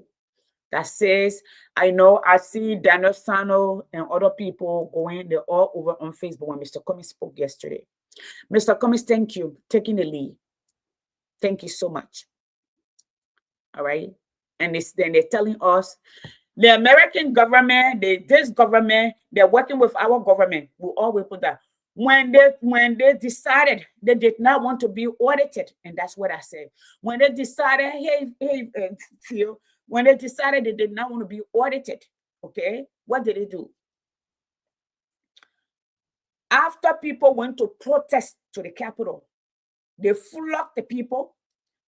That says, I know I see Daniel Sano and other people going, they're all over on Facebook when Mr. Cummings spoke yesterday. Mr. Cummings, thank you for taking the lead. Thank you so much. All right. And then they're telling us the American government, this government, they're working with our government. We always put that. When they decided they did not want to be audited, and that's what I said. When they decided, Phil, when they decided they did not want to be audited, okay, what did they do? After people went to protest to the Capitol, they flocked the people,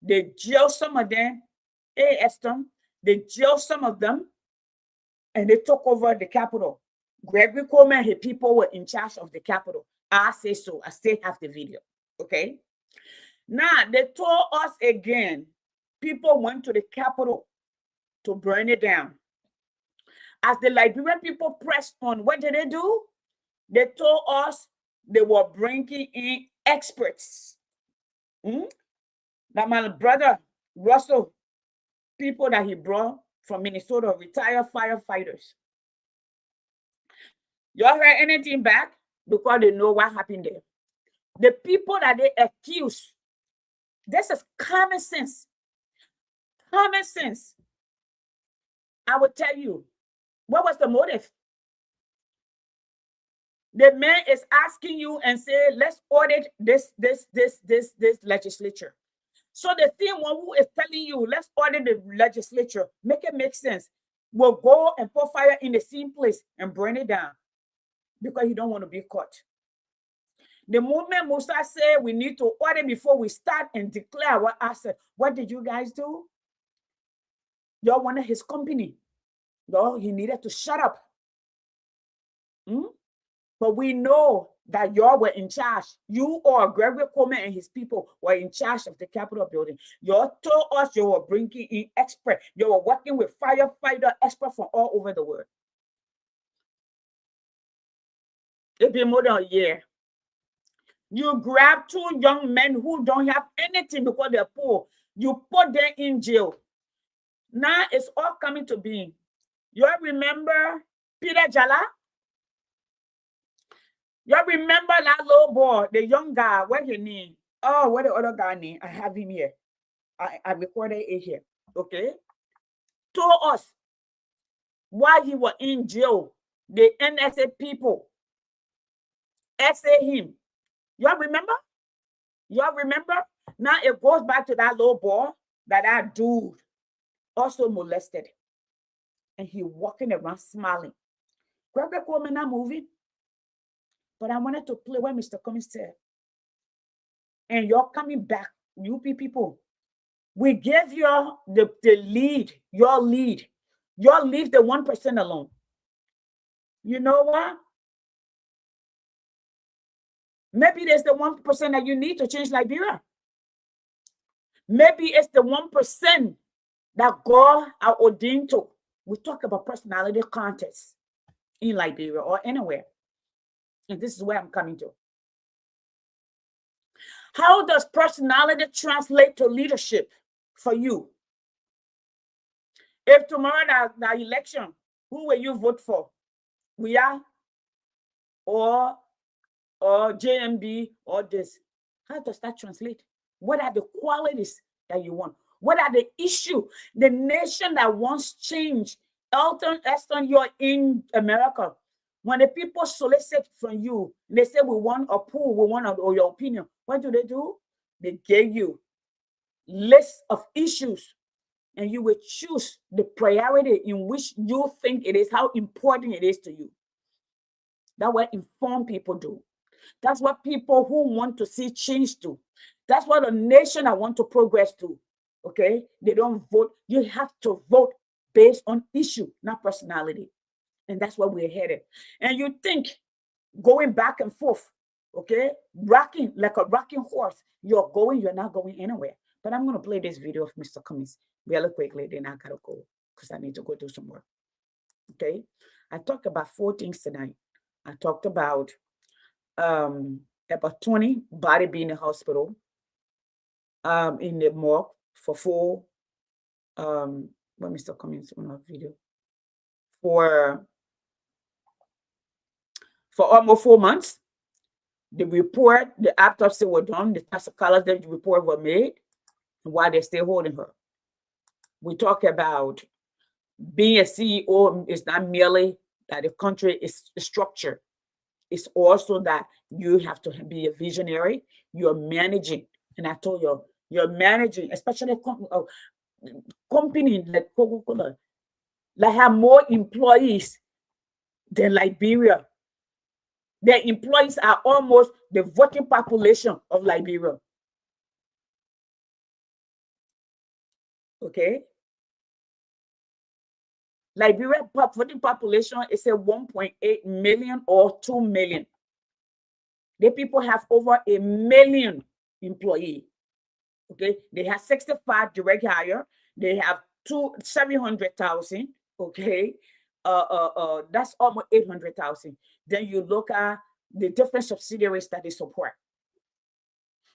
they jailed some of them, they jailed some of them, and they took over the Capitol. Gregory Coleman and his people were in charge of the Capitol. I say so. I still have the video. Okay. Now, they told us again, people went to the Capitol to burn it down. As the Liberian people pressed on, what did they do? They told us they were bringing in experts. That my brother, Russell, people that he brought from Minnesota, retired firefighters. Y'all heard anything back? Because they know what happened there. The people that they accuse, this is common sense. Common sense. I will tell you, what was the motive? The man is asking you and say, let's audit this legislature. So the same one who is telling you, let's audit the legislature, make it make sense, will go and put fire in the same place and burn it down because he don't want to be caught. The moment Musa said we need to audit before we start and declare what I said, what did you guys do? Y'all wanted his company. No, he needed to shut up. But we know that y'all were in charge. You or Gregory Coleman and his people were in charge of the Capitol building. Y'all told us you were bringing in experts. You were working with firefighter experts from all over the world. It's been more than a year. You grab two young men who don't have anything because they're poor. You put them in jail. Now it's all coming to being. You remember Peter Jala? You remember that little boy, the young guy, what's his name? Oh, what the other guy name? I have him here. I recorded it here. Okay. Told us while he was in jail, the NSA people essay him. Y'all remember? Y'all remember? Now it goes back to that little boy that dude also molested. And he walking around smiling. Gregory Coleman not moving. But I wanted to play what Mr. Cummings said. And you're coming back, UP people. We gave you the lead, your lead. Y'all leave the 1% alone. You know what? Maybe there's the 1% that you need to change Liberia. Maybe it's the 1% that God are ordained to. We talk about personality contests in Liberia or anywhere. And this is where I'm coming to. How does personality translate to leadership for you? If tomorrow the election, Who will you vote for? We are or JMB or this? How does that translate? What are the qualities that you want? What are the issue? The nation that wants change. Elton, you're in America. When the people solicit from you, they say we want a pool, we want your opinion. What do? They give you list of issues, and you will choose the priority in which you think it is, how important it is to you. That's what informed people do. That's what people who want to see change do. That's what a nation that want to progress do. Okay? They don't vote. You have to vote based on issue, not personality. And that's where we're headed. And you think going back and forth, okay, rocking like a rocking horse, you're not going anywhere. But I'm going to play this video of Mr. Cummings really quickly, then I gotta go because I need to go do some work. Okay, I talked about 4 things tonight. I talked about 20 body being in the hospital, in the morgue for 4 when Mr. Cummings on our video for almost 4 months. The report, the autopsy were done, the toxicology report were made while they're still holding her. We talk about being a CEO is not merely that the country is structured. It's also that you have to be a visionary. You're managing. And I told you, you're managing, especially company like Coca-Cola, that have more employees than Liberia. Their employees are almost the voting population of Liberia. Okay? Liberia voting population is a 1.8 million or 2 million. The people have over 1 million employees. Okay, they have 65 direct hire. They have 700,000. Okay, that's almost 800,000. Then you look at the different subsidiaries that they support.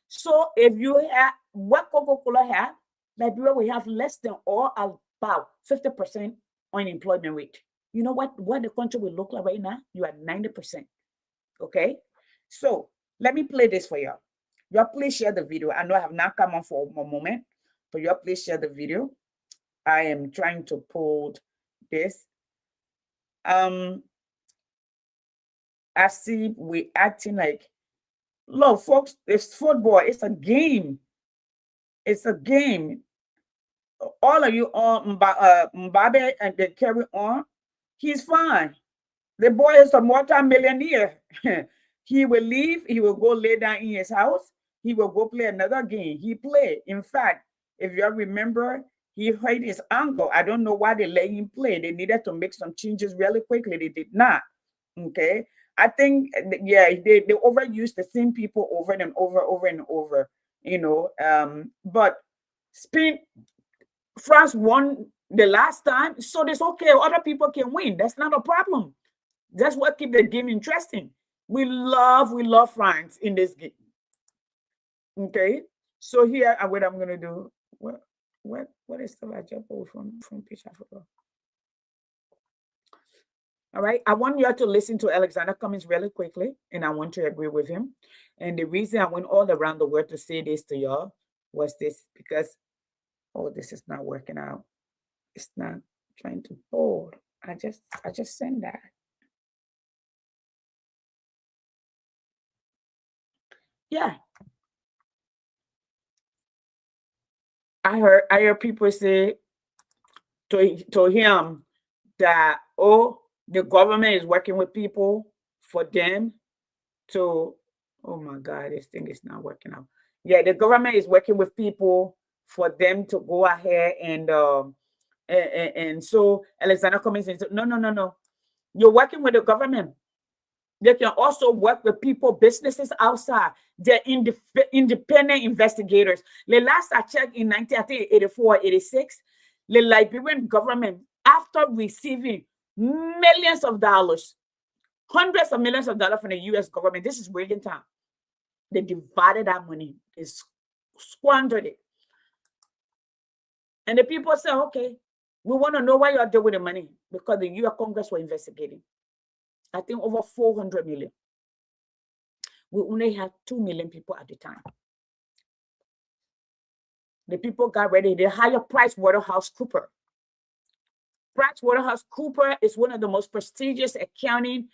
So if you have what Coca-Cola have, Liberia we have less than or about 50% unemployment rate. You know what the country will look like right now? You are 90%. Okay, so let me play this for y'all. Y'all please share the video. I know I have not come on for a moment, but y'all please share the video. I am trying to pull this. I see we acting like, look, folks, it's football. It's a game. It's a game. All of you on Mbappe and they carry on. He's fine. The boy is a multi-millionaire. He will leave. He will go lay down in his house. He will go play another game. He played. In fact, if you remember, he hurt his ankle. I don't know why they let him play. They needed to make some changes really quickly. They did not. Okay. I think, yeah, they overused the same people over and over and over, you know. But Spain, France won the last time, so it's okay. Other people can win. That's not a problem. That's what keeps the game interesting. We love France in this game. Okay, so here what I'm gonna do. What is the Rajapo from Pitch Africa? All right, I want you to listen to Alexander Cummings really quickly, and I want to agree with him. And the reason I went all around the world to say this to y'all was this, because this is not working out. It's not trying to hold. I just sent that. Yeah. I heard people say to him that, the government is working with people for them to, oh my God, this thing is not working out. Yeah, the government is working with people for them to go ahead and so Alexander Cummings says, no. You're working with the government. They can also work with people, businesses outside. They're independent investigators. The last I checked in 1984, 86, the Liberian government, after receiving millions of dollars, hundreds of millions of dollars from the U.S. government, this is Reagan time, they divided that money, they squandered it. And the people say, okay, We want to know what you're doing with the money because the U.S. Congress were investigating. I think over 400 million. We only had 2 million people at the time. The people got ready. They hired PricewaterhouseCoopers. PricewaterhouseCoopers is one of the most prestigious accounting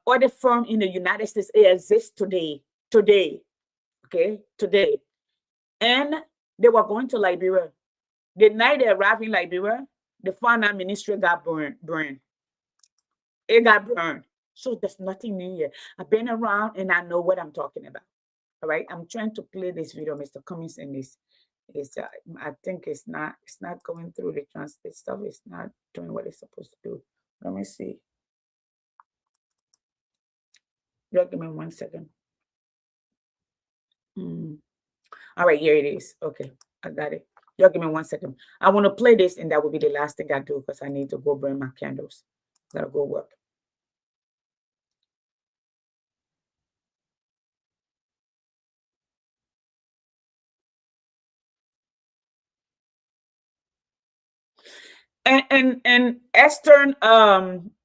audit firm in the United States. It exists today. Today. And they were going to Liberia. The night they arrived in Liberia, the finance ministry got burned. It got burned. So there's nothing new here. I've been around and I know what I'm talking about. All right. I'm trying to play this video, Mr. Cummings, and this is I think it's not going through the translate stuff. It's not doing what it's supposed to do. Let me see. Just give me 1 second. All right, here it is. Okay, I got it. Just give me 1 second. I want to play this, and that will be the last thing I do because I need to go burn my candles. Gotta go work. And Eastern,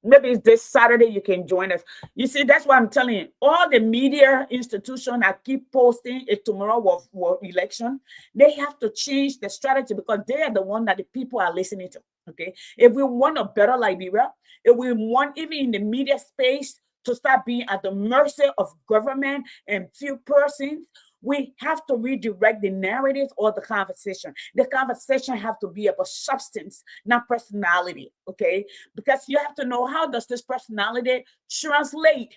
maybe it's this Saturday you can join us. You see, that's why I'm telling you, all the media institutions I keep posting it tomorrow was election. They have to change the strategy because they are the one that the people are listening to. Okay, if we want a better Liberia, if we want even in the media space to start being at the mercy of government and few persons, we have to redirect the narrative or the conversation. The conversation have to be about substance, not personality, okay? Because you have to know, how does this personality translate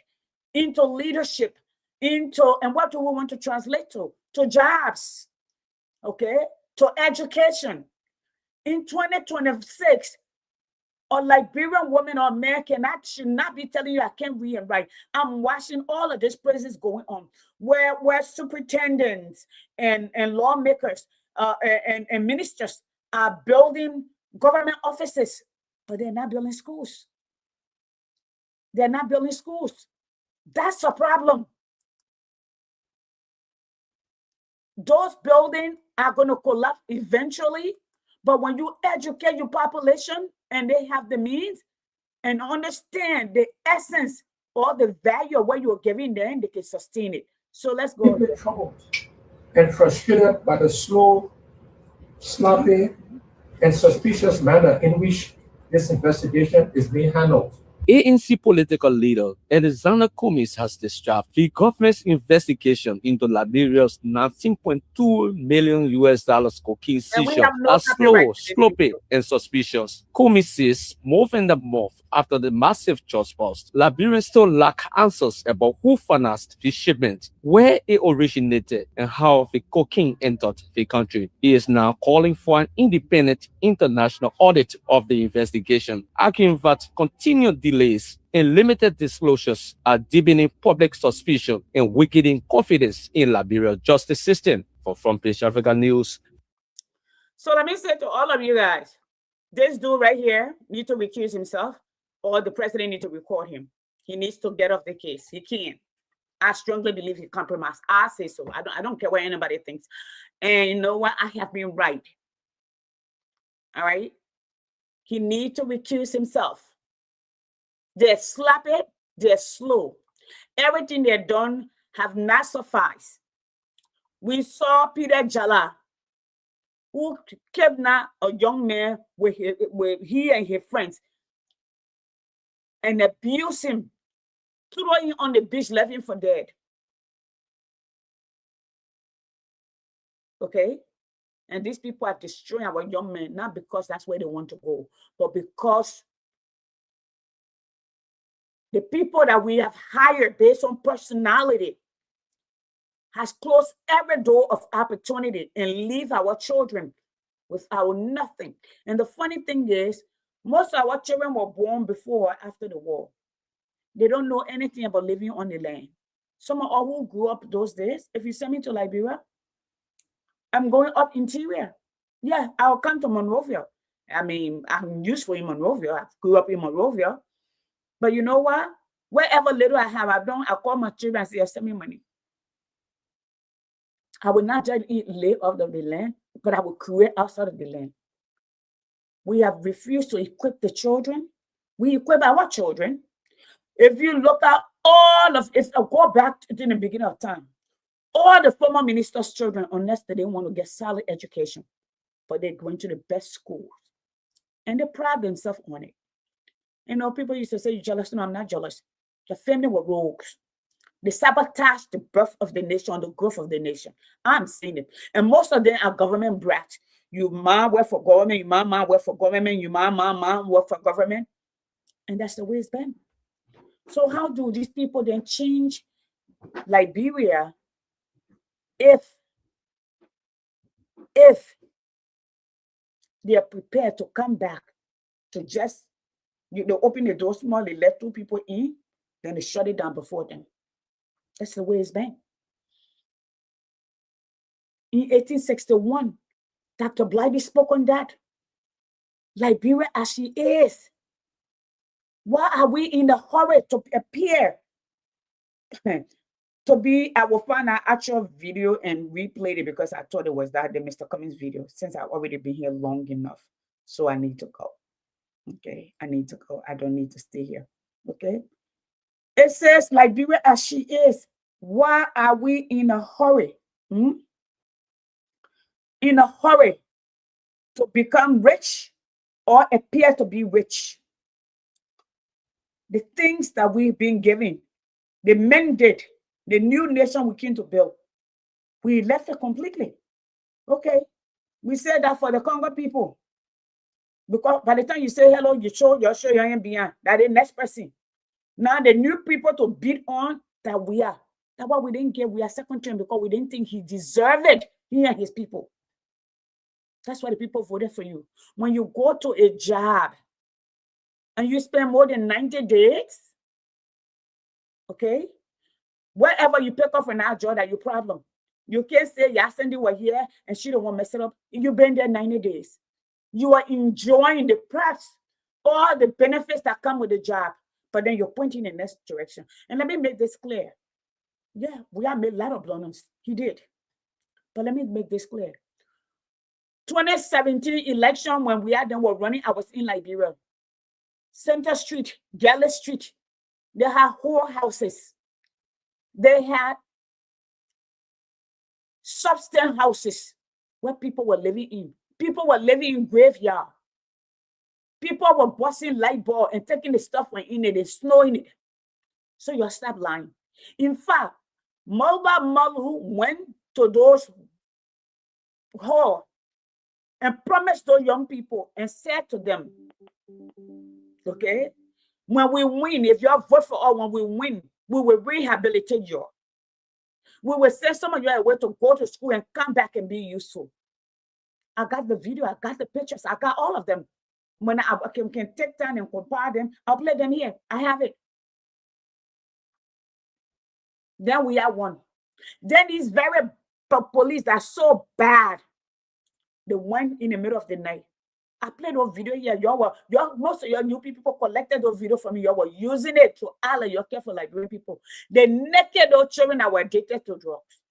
into leadership, and what do we want to translate to? To jobs, okay? To education. In 2026, a Liberian woman or man should not be telling you I can't read and write. I'm watching all of these places going on where superintendents and lawmakers and ministers are building government offices, but they're not building schools. They're not building schools. That's a problem. Those buildings are going to collapse eventually, but when you educate your population and they have the means and understand the essence or the value of what you're giving them, they can sustain it. So let's go. Deeply troubled and frustrated by the slow, sloppy, and suspicious manner in which this investigation is being handled. ANC political leader Alexander Cummings has described the government's investigation into Liberia's $19.2 million cocaine seizure as slow, sloppy, and suspicious. Cummings says more than a month after the massive trust bust, Liberians still lack answers about who financed the shipment, where it originated, and how the cocaine entered the country. He is now calling for an independent international audit of the investigation, arguing that continued delays and limited disclosures are deepening public suspicion and weakening confidence in Liberia's justice system. For Front Page Africa News. So let me say to all of you guys, this dude right here needs to recuse himself, or the president needs to record him. He needs to get off the case. He can't. I strongly believe he compromised. I say so. I don't care what anybody thinks. And you know what? I have been right. All right? He needs to recuse himself. They're sloppy, they're slow. Everything they've done have not sufficed. We saw Peter Jala, who kidnapped a young man with he and his friends and abused him, threw him on the beach, left him for dead. Okay? And these people are destroying our young men, not because that's where they want to go, but because the people that we have hired based on personality has closed every door of opportunity and leave our children without nothing. And the funny thing is, most of our children were born before or after the war. They don't know anything about living on the land. Some of us who grew up those days, if you send me to Liberia, I'm going up interior. Yeah, I'll come to Monrovia. I mean, I'm useful in Monrovia. I grew up in Monrovia. But you know what? Wherever little I have, I call my children and say, send me money. I will not just live out of the land, but I will create outside of the land. We have refused to equip the children. We equip our children. If you look at if I go back to the beginning of time, all the former ministers' children, unless they didn't want to get solid education, but they're going to the best schools. And they pride themselves on it. You know, people used to say, you're jealous. No, I'm not jealous. Your family were rogues. They sabotage the birth of the nation, the growth of the nation. I'm seeing it. And most of them are government brats. You mom work for government, you mom work for government, you mom work for government. And that's the way it's been. So how do these people then change Liberia if they are prepared to come back to just, they open the door small, they let 2 people in, then they shut it down before them. That's the way it's been. In 1861, Dr. Blythe spoke on that. Liberia as she is. Why are we in a hurry to appear? I will find an actual video and replay it because I thought it was that the Mr. Cummings video, since I've already been here long enough. So I need to go. Okay, I need to go. I don't need to stay here. Okay. It says, Liberia as she is. Why are we in a hurry? In a hurry to become rich or appear to be rich? The things that we've been given, the mandate, the new nation we came to build, we left it completely. Okay. We said that for the Congo people. Because by the time you say hello, you show your beyond that the next person. Now the new people to beat on that we are. That's why we didn't get, we are second term because we didn't think he deserved it. He and his people. That's why the people voted for you. When you go to a job and you spend more than 90 days, okay, wherever you pick up an job, that's your problem. You can't say, yeah, Cindy was here and she don't want to mess it up. You've been there 90 days. You are enjoying the perks, all the benefits that come with the job, but then you're pointing in the next direction. And let me make this clear. Yeah, we have made a lot of blunders. He did. But let me make this clear. 2017 election, when we were running, I was in Liberia. Center Street, Galley Street, they had whole houses. They had substance houses where people were living in. People were living in graveyard. People were busting light bulb and taking the stuff in it and snowing it. So you stop lying. In fact, Mulba Malu went to those halls and promised those young people and said to them, okay, when we win, if you vote for us, when we win, we will rehabilitate you. We will send some of you away to go to school and come back and be useful. I got the video, I got the pictures, I got all of them. When I can take time and compare them, I'll play them here. I have it. Then we have one. Then these very police that are so bad, they went in the middle of the night. I played those video here. Most of your new people collected those video from me. You were using it to all of your care for Liberian people. They naked those children that were addicted to drugs.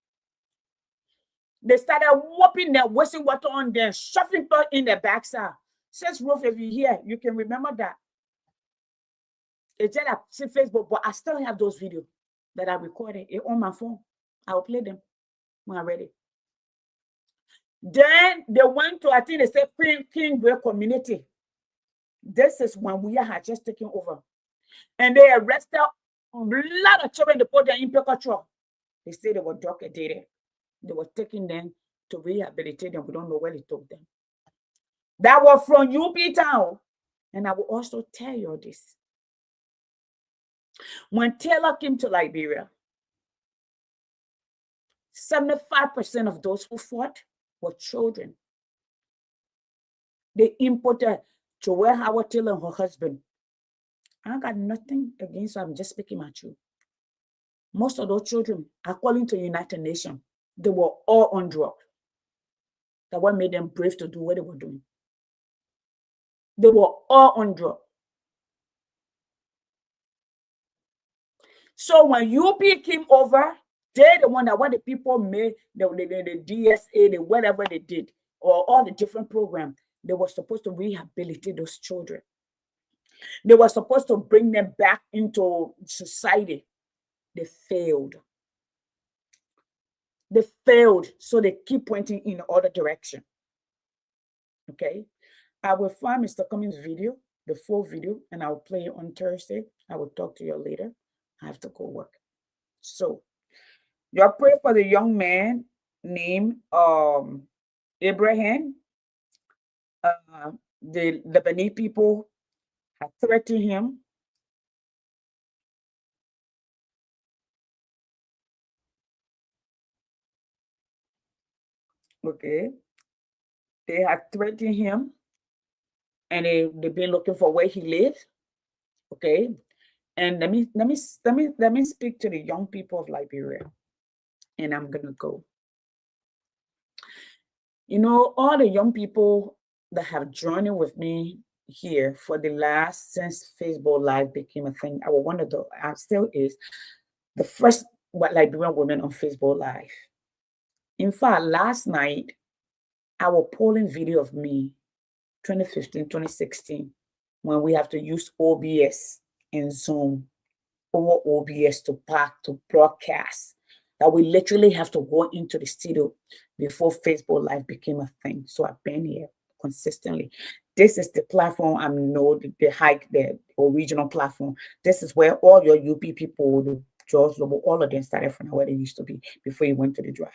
They started whooping them, wasting water on them, shoving people in their backside. Since Ruth, if you're here, you can remember that. It's just on Facebook, but I still have those videos that I recorded on my phone. I'll play them when I'm ready. Then they went to, I think they said Kingbray community. This is when we had just taken over. And they arrested a lot of children. They put them in picker truck. They said they were drug addicted. They were taking them to rehabilitate them. We don't know where they took them. That was from UP Town. And I will also tell you this. When Taylor came to Liberia, 75% of those who fought were children. They imported Joelle Howard Taylor and her husband. I got nothing against her. I'm just speaking my truth. Most of those children, according to the United Nations, they were all on drugs. That what made them brave to do what they were doing. They were all on drugs. So when UP came over, they're the one that what the people made, the DSA, the whatever they did, or all the different programs. They were supposed to rehabilitate those children. They were supposed to bring them back into society. They failed. They failed, so they keep pointing in the other direction. Okay, I will find Mr. Cummings' video, the full video, and I'll play it on Thursday. I will talk to you later. I have to go work. So, y'all pray for the young man named Abraham. The Lebanese people have threatened him. Okay, they have threatened him, and they've been looking for where he lives. Okay, and let me speak to the young people of Liberia, and I'm gonna go. You know, all the young people that have joined in with me here for the last, since Facebook Live became a thing, I was one of the, I still is, the first white Liberian woman on Facebook Live. In fact, last night, our polling video of me, 2015, 2016, when we have to use OBS and Zoom over OBS to broadcast, that we literally have to go into the studio before Facebook Live became a thing. So I've been here consistently. This is the platform I know, the original platform. This is where all your UP people, the George Lobo, all of them started from where they used to be before you went to the drive.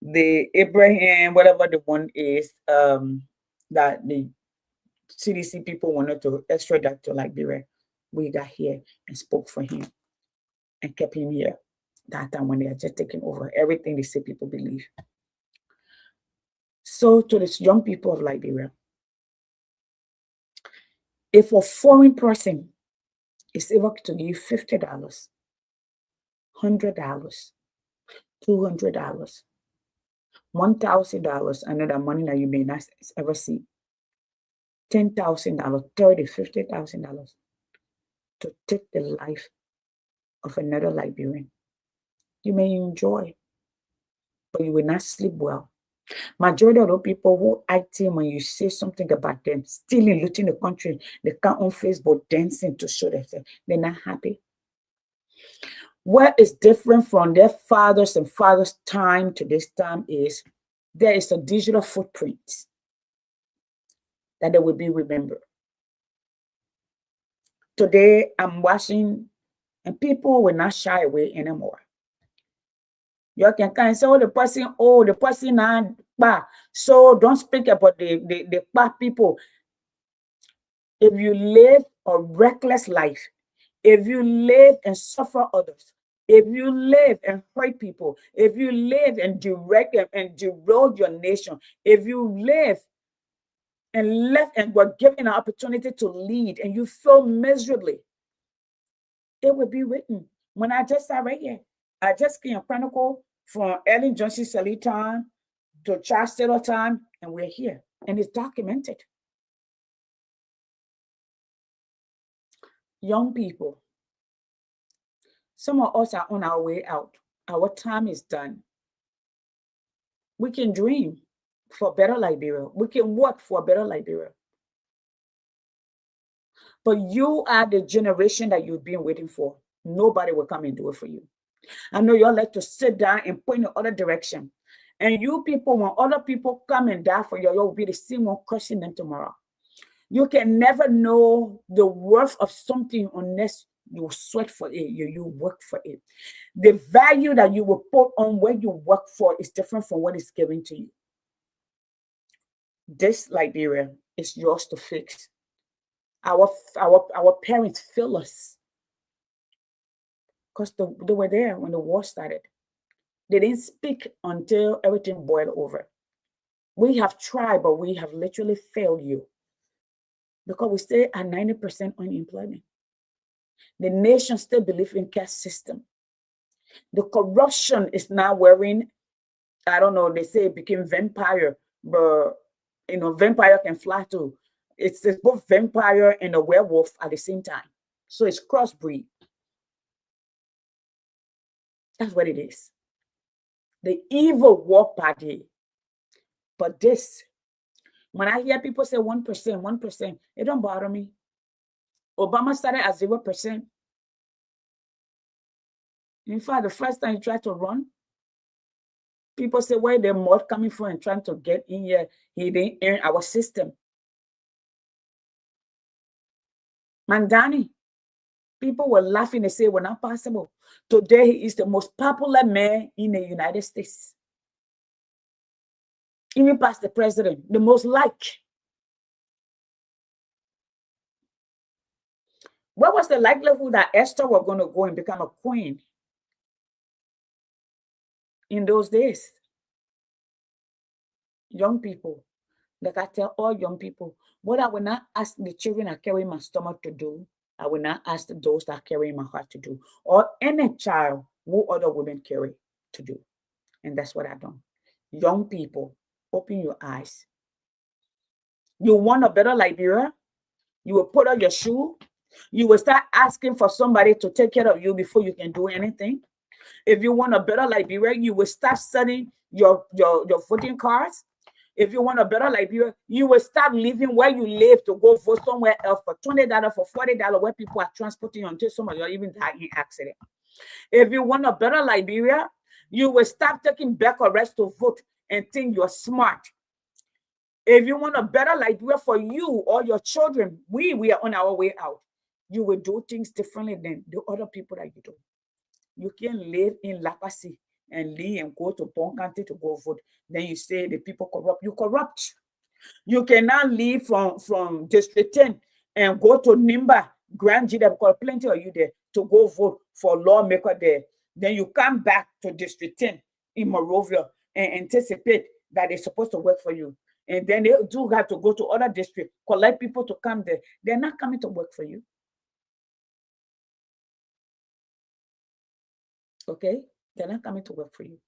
The Abraham, whatever the one is, that the CDC people wanted to extradite to Liberia, we got here and spoke for him and kept him here. That time when they are just taking over everything they say people believe. So to these young people of Liberia, if a foreign person is able to give $50, $100, $200, $1,000, another money that you may not ever see, $10,000, $30,000, $50,000 to take the life of another Liberian, you may enjoy, but you will not sleep well. Majority of the people who act in when you say something about them stealing, looting the country, they come on Facebook dancing to show themselves they're not happy. What is different from their fathers and fathers' time to this time is there is a digital footprint that they will be remembered. Today, I'm watching, and people will not shy away anymore. You can kind of say, oh, the person now, so don't speak about the bad people. If you live a reckless life, if you live and suffer others, if you live and hurt people, if you live and direct and derail your nation, if you live and left and were given an opportunity to lead and you fail miserably, it will be written. When I just sat right here, I just came a chronicle from Ellen Johnson Sirleaf time to Charles Taylor time, and we're here, and it's documented. Young people, some of us are on our way out. Our time is done. We can dream for a better Liberia. We can work for a better Liberia. But you are the generation that you've been waiting for. Nobody will come and do it for you. I know you all like to sit down and point in the other direction. And you people, when other people come and die for you, you'll be the same one cursing them tomorrow. You can never know the worth of something unless you sweat for it, you work for it. The value that you will put on what you work for is different from what is given to you. This Liberia is yours to fix. Our parents failed us because they were there when the war started. They didn't speak until everything boiled over. We have tried, but we have literally failed you because we stay at 90% unemployment. The nation still believes in caste system. The corruption is now wearing, I don't know, they say it became vampire, but you know, vampire can fly too. It's both vampire and a werewolf at the same time. So it's crossbreed. That's what it is. The evil war party. But this, When I hear people say 1%, 1%, it don't bother me. Obama started at 0%. In fact, the first time he tried to run, people say, where the mud coming from and trying to get in here, he didn't earn our system. Mandani, people were laughing and say, well, not possible. Today, he is the most popular man in the United States. Even past the president, the most liked. What was the likelihood that Esther was going to go and become a queen in those days? Young people, like I tell all young people, what I will not ask the children that carry my stomach to do, I will not ask those that carry my heart to do, or any child who other women carry to do. And that's what I've done. Young people, open your eyes. You want a better Liberia? You will put on your shoe. You will start asking for somebody to take care of you before you can do anything. If you want a better Liberia, you will start selling your voting cards. If you want a better Liberia, you will start living where you live to go vote somewhere else for $20, for $40, where people are transporting you until some of you are even dying in accident. If you want a better Liberia, you will stop taking back arrest to vote and think you're smart. If you want a better Liberia for you or your children, we are on our way out. You will do things differently than the other people that you do. You can't live in Lapasi and leave and go to Bon County to go vote. Then you say the people corrupt. You corrupt. You cannot leave from District 10 and go to Nimba, Grand G, because plenty of you there, to go vote for lawmaker there. Then you come back to District 10 in Monrovia and anticipate that they're supposed to work for you. And then they do have to go to other districts, collect people to come there. They're not coming to work for you. Okay? They're not coming to work for you.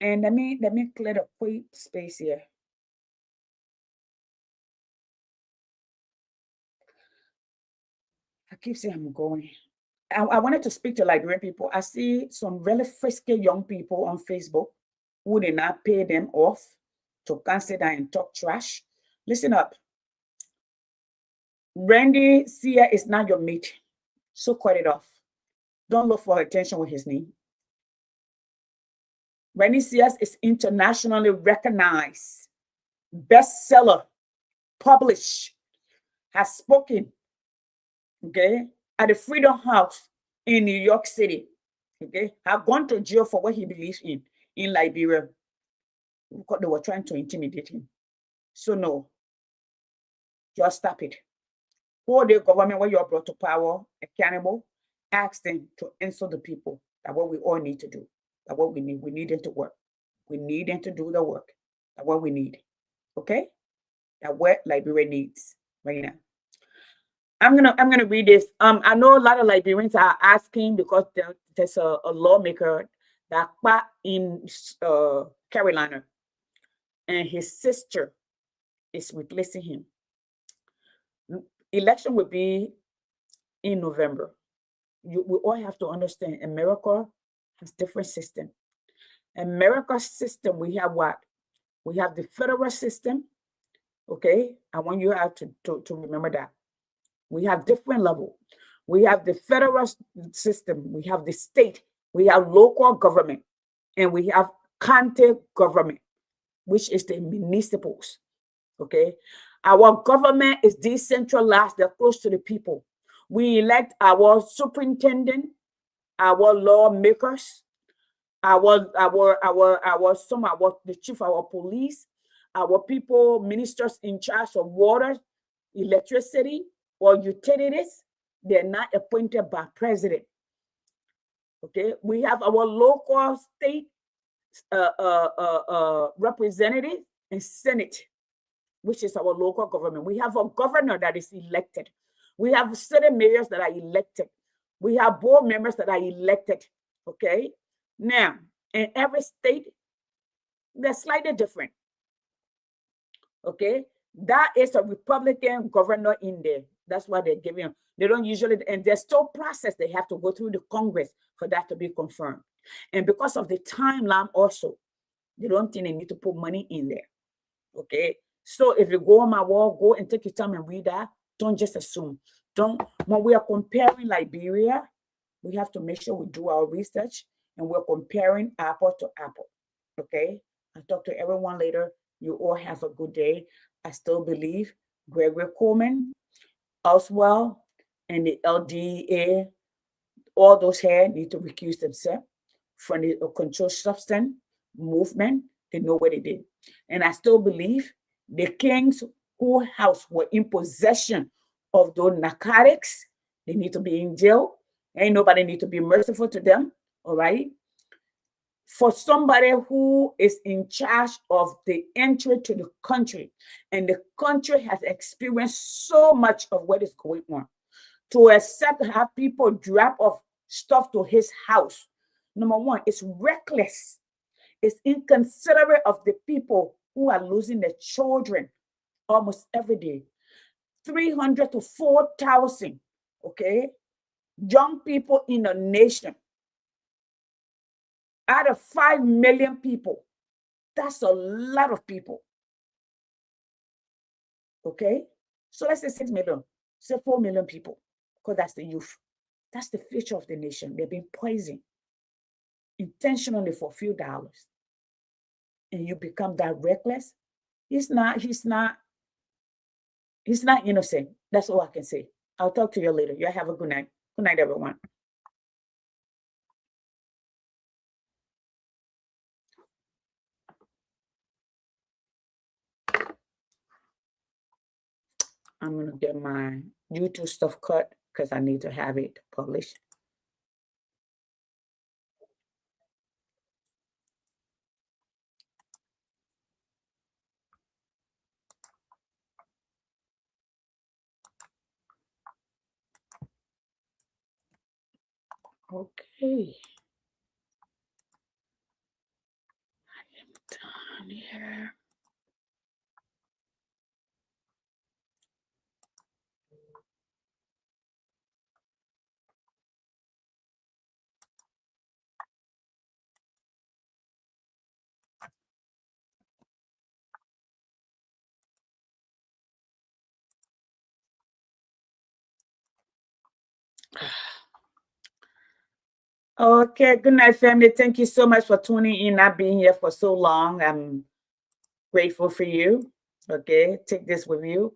And let me clear the quick space here. I keep saying I'm going. I wanted to speak to Liberian people. I see some really frisky young people on Facebook who did not pay them off to consider and talk trash. Listen up. Randy Sia is not your mate, so cut it off. Don't look for attention with his name. Randy Sia is internationally recognized, bestseller, published, has spoken, okay, at the Freedom House in New York City, okay, have gone to jail for what he believes in Liberia, because they were trying to intimidate him. So no, just stop it. Hold the government where you're brought to power accountable, ask them to answer the people. That's what we all need to do. That's what we need. We need them to work. We need them to do the work. That's what we need. Okay? That's what Liberia needs right now. I'm gonna read this. I know a lot of Liberians are asking because there's a lawmaker that in Carolina, and his sister is replacing him. Election will be in November. We all have to understand America has different system. America's system, we have what? We have the federal system. Okay, I want you to remember that. We have different level. We have the federal system, we have the state, we have local government, and we have county government, which is the municipals. Okay, our government is decentralized, they're close to the people. We elect our superintendent, our lawmakers, the chief of our police, our people, ministers in charge of water, electricity, or utilities. They're not appointed by president. Okay, we have our local state representative and senate, which is our local government. We have a governor that is elected. We have city mayors that are elected. We have board members that are elected. Okay, now in every state, they're slightly different. Okay, that is a Republican governor in there. That's why they're giving them. They don't usually, and there's still process they have to go through the Congress for that to be confirmed. And because of the timeline also, they don't think they need to put money in there. Okay, So if you go on my wall, go and take your time and read that. Don't just assume. When we are comparing Liberia, we have to make sure we do our research and we're comparing apple to apple. Okay? I'll talk to everyone later. You all have a good day. I still believe Gregory Coleman, Oswald, and the LDA, all those here need to recuse themselves from the controlled substance movement. They know what they did. And I still believe the kings whose house were in possession of those narcotics, they need to be in jail. Ain't nobody need to be merciful to them, all right? For somebody who is in charge of the entry to the country, and the country has experienced so much of what is going on, to accept to have people drop off stuff to his house, number one, it's reckless. It's inconsiderate of the people who are losing their children almost every day. 300 to 4,000, okay, young people in a nation. Out of 5 million people, that's a lot of people. Okay, so let's say 6 million, say 4 million people, because that's the youth. That's the future of the nation. They've been poisoned intentionally for a few dollars. And you become that reckless. He's not innocent. That's all I can say. I'll talk to you later. You have a good night. Good night, everyone. I'm going to get my YouTube stuff cut because I need to have it published. Okay. I am done here. Okay, good night, family. Thank you so much for tuning in, not being here for so long. I'm grateful for you. Okay, take this with you.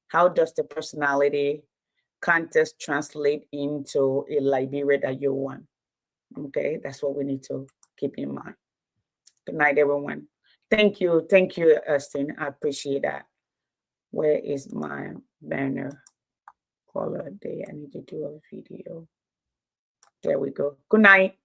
How does the personality contest translate into a Liberia that you want? Okay, that's what we need to keep in mind. Good night, everyone. Thank you, Austin. I appreciate that. Where is my banner? Caller day. I need to do a video. There we go. Good night.